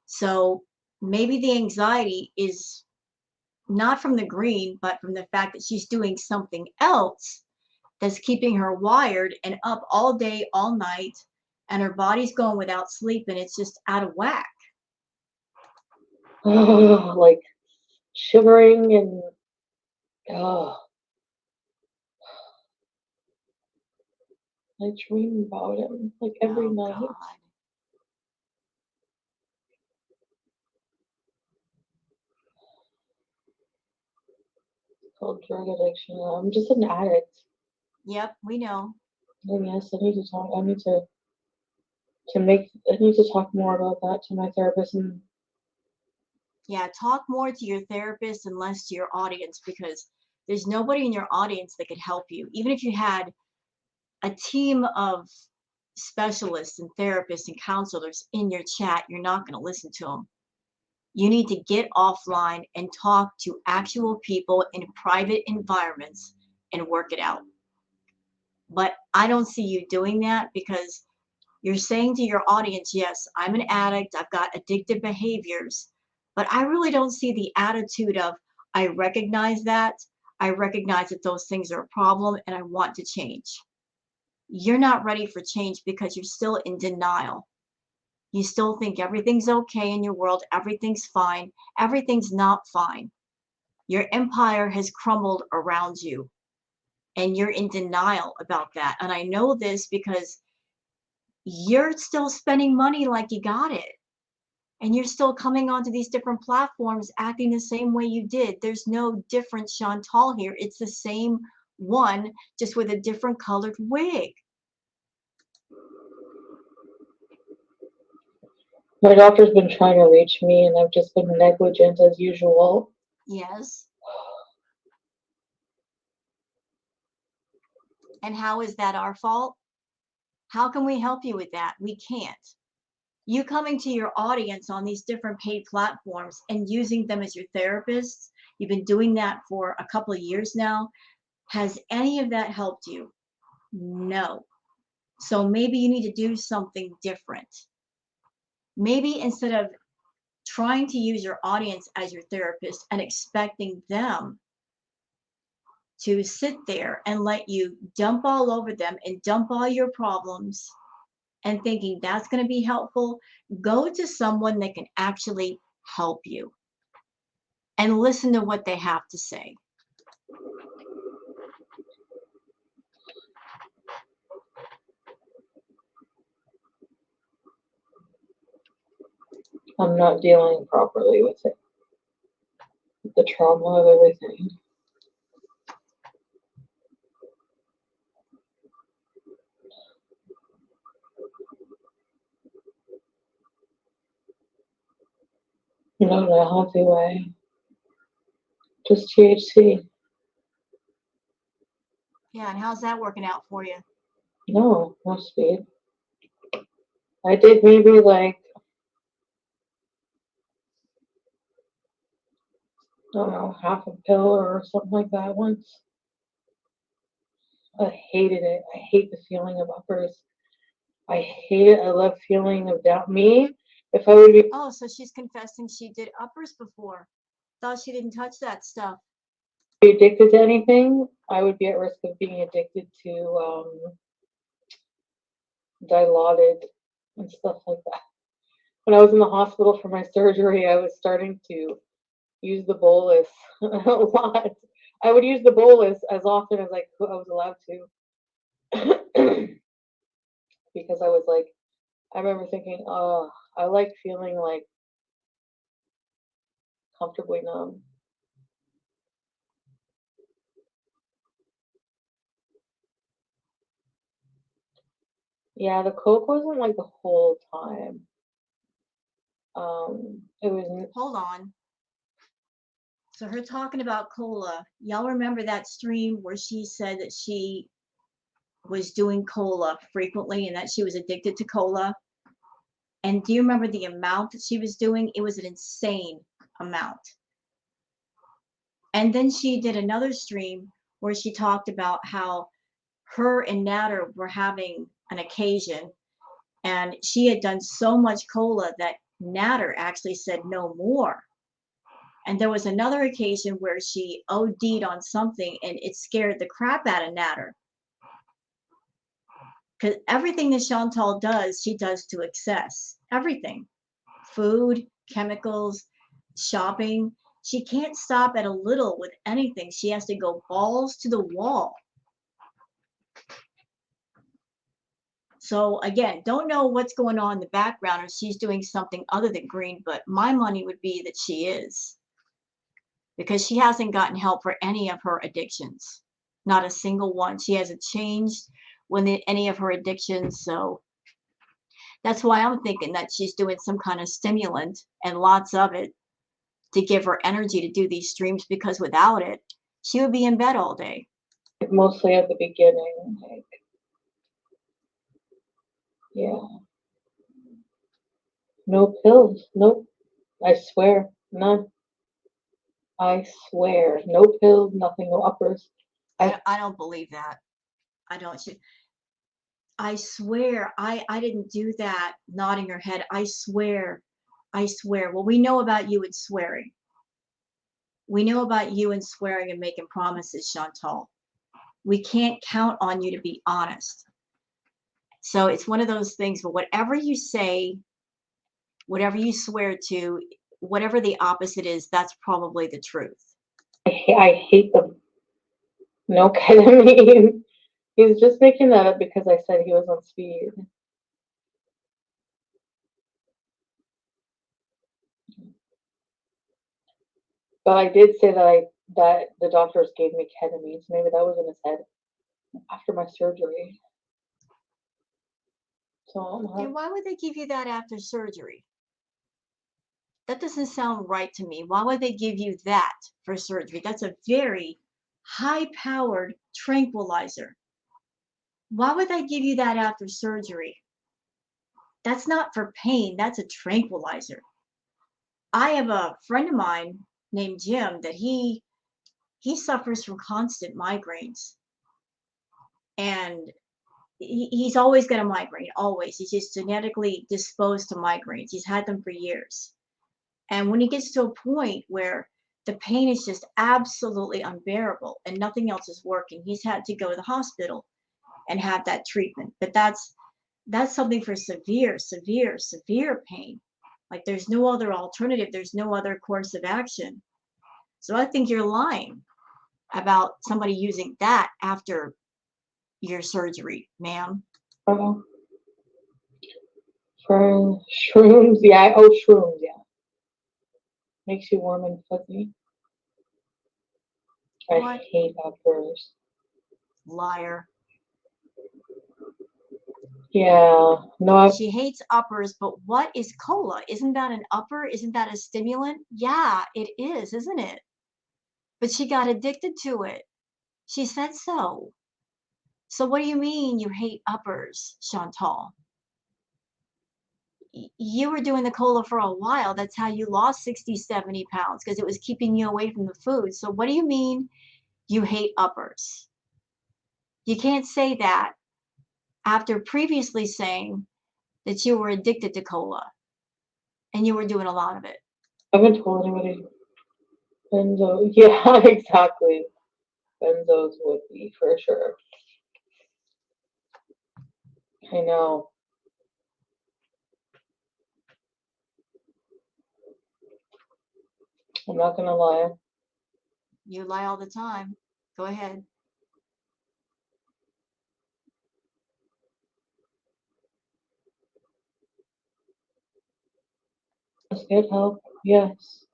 So maybe the anxiety is not from the green, but from the fact that she's doing something else that's keeping her wired and up all day, all night, and her body's going without sleep and it's just out of whack. like shivering and oh, I dream about him like every Oh, night. God. It's called drug addiction. I'm just an addict. Yep, we know. And yes, I need to talk. I need to talk more about that to my therapist. And Yeah, talk more to your therapist and less to your audience because there's nobody in your audience that could help you. Even if you had a team of specialists and therapists and counselors in your chat, you're not going to listen to them. You need to get offline and talk to actual people in private environments and work it out. But I don't see you doing that because you're saying to your audience, yes, I'm an addict, I've got addictive behaviors, but I really don't see the attitude of, I recognize that, I recognize that those things are a problem, and I want to change. You're not ready for change because you're still in denial. You still think everything's okay in your world, everything's fine, everything's not fine. Your empire has crumbled around you, and you're in denial about that. And I know this because you're still spending money like you got it. And you're still coming onto these different platforms acting the same way you did. There's no different Chantal here. It's the same one, just with a different colored wig. my doctor's been trying to reach me, and I've just been negligent as usual. Yes. And how is that our fault? How can we help you with that? We can't. You coming to your audience on these different paid platforms and using them as your therapists, you've been doing that for a couple of years now. Has any of that helped you? No. So maybe you need to do something different. Maybe instead of trying to use your audience as your therapist and expecting them to sit there and let you dump all over them and dump all your problems and thinking that's going to be helpful, go to someone that can actually help you and listen to what they have to say. I'm not dealing properly with it. The trauma of everything. Not in a healthy way. Just THC. Yeah, and how's that working out for you? No speed. I did maybe like, I don't know, half a pill or something like that once. I hated it. I hate the feeling of uppers. I hate it. I love feeling of doubt. Me, if I would be Oh, so she's confessing she did uppers before. Thought she didn't touch that stuff. addicted to anything, I would be at risk of being addicted to Dilaudid and stuff like that. When I was in the hospital for my surgery, I was starting to use the bolus a lot. I would use the bolus as often as I was allowed to because I was like, I remember thinking, oh, I like feeling like comfortably numb. Yeah, the coke wasn't like the whole time. It was. Hold on. So her talking about cola. Y'all remember that stream where she said that she was doing cola frequently and that she was addicted to cola? And do you remember the amount that she was doing? It was an insane amount. And then she did another stream where she talked about how her and Natter were having an occasion, and she had done so much cola that Natter actually said no more. And there was another occasion where she OD'd on something and it scared the crap out of Natter. Because everything that Chantal does, she does to excess. Everything. Food, chemicals, shopping. She can't stop at a little with anything. She has to go balls to the wall. So again, don't know what's going on in the background or she's doing something other than green, but my money would be that she is. Because she hasn't gotten help for any of her addictions. Not a single one. She hasn't changed with any of her addictions. So that's why I'm thinking that she's doing some kind of stimulant and lots of it to give her energy to do these streams, because without it, she would be in bed all day. Mostly at the beginning, like, yeah. No pills. Nope. I swear. None. I swear. No pills, nothing, no uppers. I don't believe that. I don't. I swear, I didn't do that, nodding her head. I swear. I swear. Well, we know about you and swearing. We know about you and swearing and making promises, Chantal. We can't count on you to be honest. So it's one of those things, but whatever you say, whatever you swear to, whatever the opposite is, that's probably the truth. I hate them. No ketamine. He's just making that up because I said he was on speed. But I did say that the doctors gave me ketamine, so maybe that was in his head after my surgery. So And why would they give you that after surgery? That doesn't sound right to me. Why would they give you that for surgery? That's a very high-powered tranquilizer. Why would they give you that after surgery? That's not for pain. That's a tranquilizer. I have a friend of mine named Jim that he suffers from constant migraines, and he's always got a migraine. Always. He's just genetically disposed to migraines. He's had them for years. And when he gets to a point where the pain is just absolutely unbearable and nothing else is working, he's had to go to the hospital and have that treatment. But that's something for severe, severe, severe pain. Like there's no other alternative. There's no other course of action. So I think you're lying about somebody using that after your surgery, ma'am. Oh, for shrooms, yeah. Oh, shrooms, yeah. Makes you warm and fuzzy. I What? hate uppers. Liar. Yeah, no, I She hates uppers, but what is cola? Isn't that an upper? Isn't that a stimulant? Yeah, it is, isn't it? But she got addicted to it. She said so. So what do you mean you hate uppers, Chantal? You were doing the cola for a while. That's how you lost 60, 70 pounds because it was keeping you away from the food. So what do you mean you hate uppers? You can't say that after previously saying that you were addicted to cola and you were doing a lot of it. haven't told anybody. Benzo, yeah, exactly. Benzos would be for sure. I know. I'm not gonna lie. You lie all the time. Go ahead. Let's get help. Yes,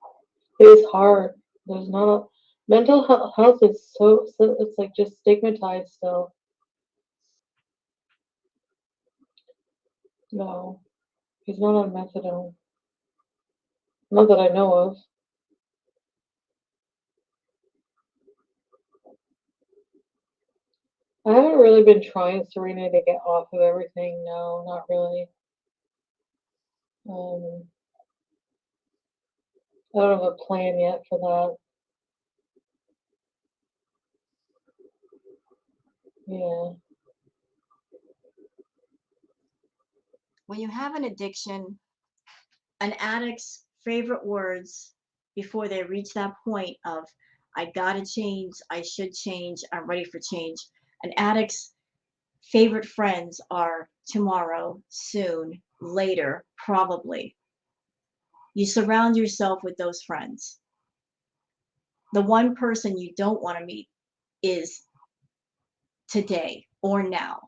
it is hard. There's not a mental health is so it's like just stigmatized still. No, he's not on methadone. Not that I know of. I haven't really been trying, Serena, to get off of everything. No, not really. Um, I don't have a plan yet for that. Yeah. When you have an addiction, an addict's favorite words before they reach that point of, I gotta change, I should change, I'm ready for change. An addict's favorite friends are tomorrow, soon, later, probably. You surround yourself with those friends. The one person you don't want to meet is today or now,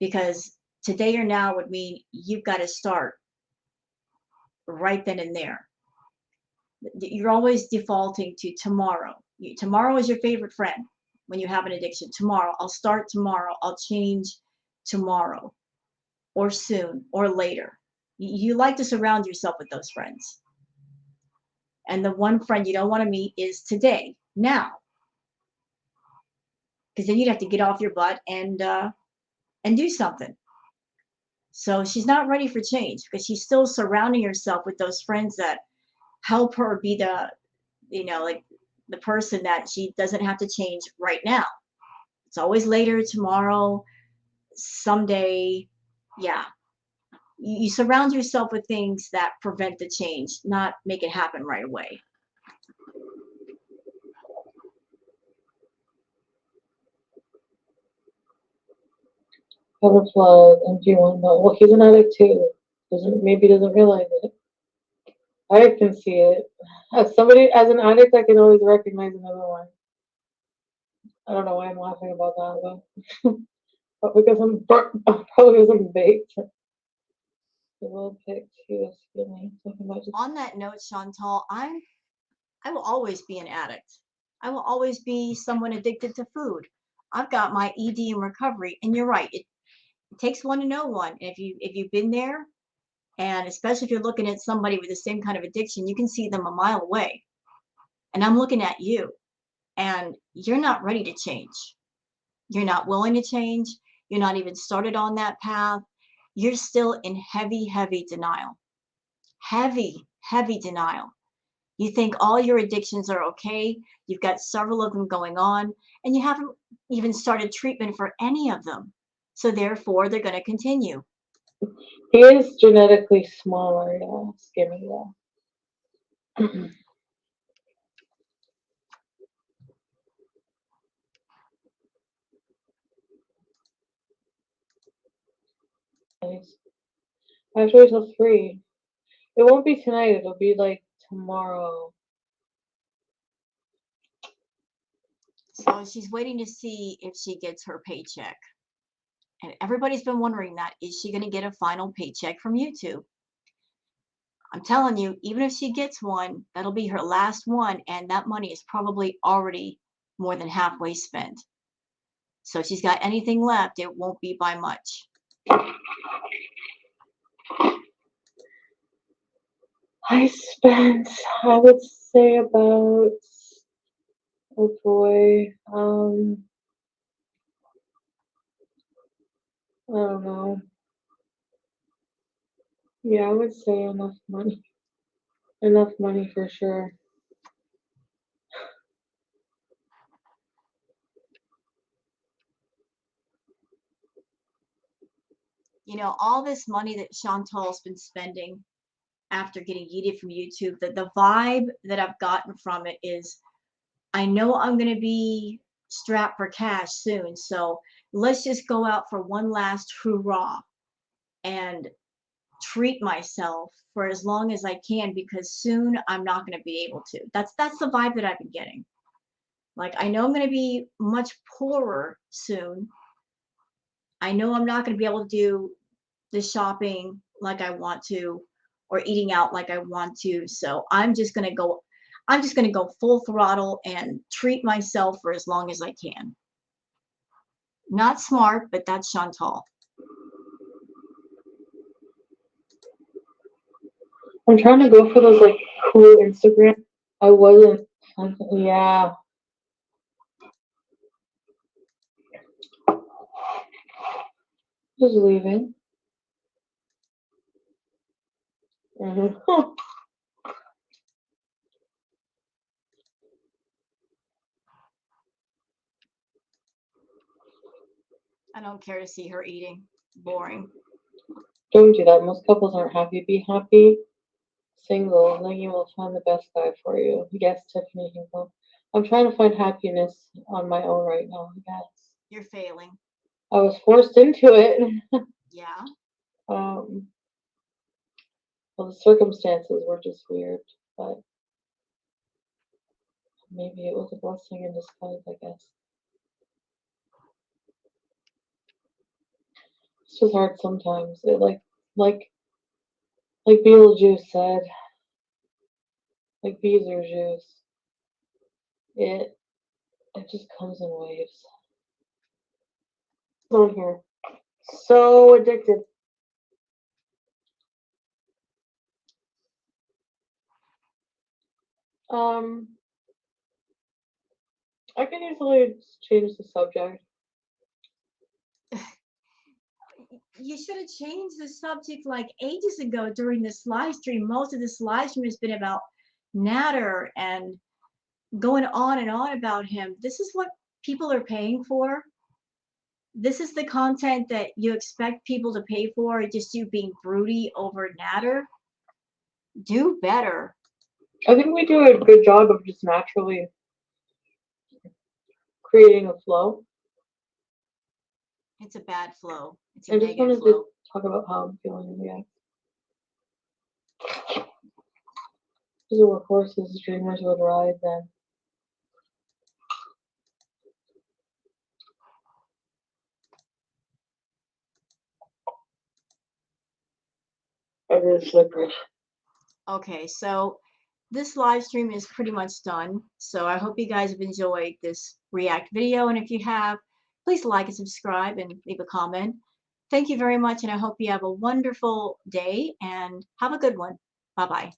because today or now would mean you've got to start right then and there. You're always defaulting to tomorrow. Tomorrow is your favorite friend when you have an addiction. Tomorrow, I'll start tomorrow, I'll change tomorrow, or soon, or later. You like to surround yourself with those friends. And the one friend you don't want to meet is today, now, because then you'd have to get off your butt and do something. So she's not ready for change because she's still surrounding herself with those friends that help her be like the person that she doesn't have to change right now. It's always later, tomorrow, someday. Yeah. You surround yourself with things that prevent the change, not make it happen right away. Cover flood, empty one. No, well, he's an addict too. Doesn't realize it. I can see it. As an addict, I can always recognize another one. I don't know why I'm laughing about that, but because I'm probably because I'm baked. The little picked, he was skinny. Talking about just On that note, Chantal, I will always be an addict. I will always be someone addicted to food. I've got my ED in recovery, and you're right. It takes one to know one. And if you've been there, and especially if you're looking at somebody with the same kind of addiction, you can see them a mile away. And I'm looking at you, and you're not ready to change. You're not willing to change. You're not even started on that path. You're still in heavy, heavy denial. Heavy, heavy denial. You think all your addictions are okay. You've got several of them going on, and you haven't even started treatment for any of them. So therefore, they're going to continue. he is genetically smaller, yeah, skinny, yeah. Nice. I have to wait till 3. It won't be tonight. It'll be like tomorrow. So she's waiting to see if she gets her paycheck. And everybody's been wondering that. Is she going to get a final paycheck from YouTube? I'm telling you, even if she gets one, that'll be her last one. And that money is probably already more than halfway spent. So if she's got anything left, it won't be by much. I spent, I would say about, oh boy, I don't know. Yeah, I would say enough money. Enough money for sure. You know, all this money that Chantal's been spending after getting yeeted from YouTube, the vibe that I've gotten from it is, I know I'm going to be strapped for cash soon. So let's just go out for one last hurrah and treat myself for as long as I can, because soon I'm not going to be able to. That's the vibe that I've been getting. Like, I know I'm going to be much poorer soon. I know I'm not going to be able to do the shopping like I want to, or eating out like I want to. So I'm just going to go full throttle and treat myself for as long as I can. Not smart, but that's Chantal. I'm trying to go for those like cool Instagram. I wasn't. Yeah. Just leaving. I don't care to see her eating. Boring. Don't do that. Most couples aren't happy. Be happy, single, and then you will find the best guy for you. Yes, Tiffany Hinkle. I'm trying to find happiness on my own right now. Yes. You're failing. I was forced into it. Yeah. Well, the circumstances were just weird, but maybe it was a blessing in disguise, I guess. It's just hard sometimes. It like Beetlejuice said, like Beetlejuice. It it just comes in waves. On here, so addicted. Um, I can easily change the subject. You should have changed the subject like ages ago during this live stream. Most of this live stream has been about Natter and going on and on about him. This is what people are paying for. This is the content that you expect people to pay for, just you being broody over Natter. Do better. I think we do a good job of just naturally creating a flow. It's a bad flow. It's a I just negative wanted flow. to talk about how I'm feeling. Yeah. These are what horses, dreamers would ride then. It is slippery. Okay, so this live stream is pretty much done. So I hope you guys have enjoyed this react video. And if you have, please like and subscribe and leave a comment. Thank you very much. And I hope you have a wonderful day and have a good one. Bye-bye.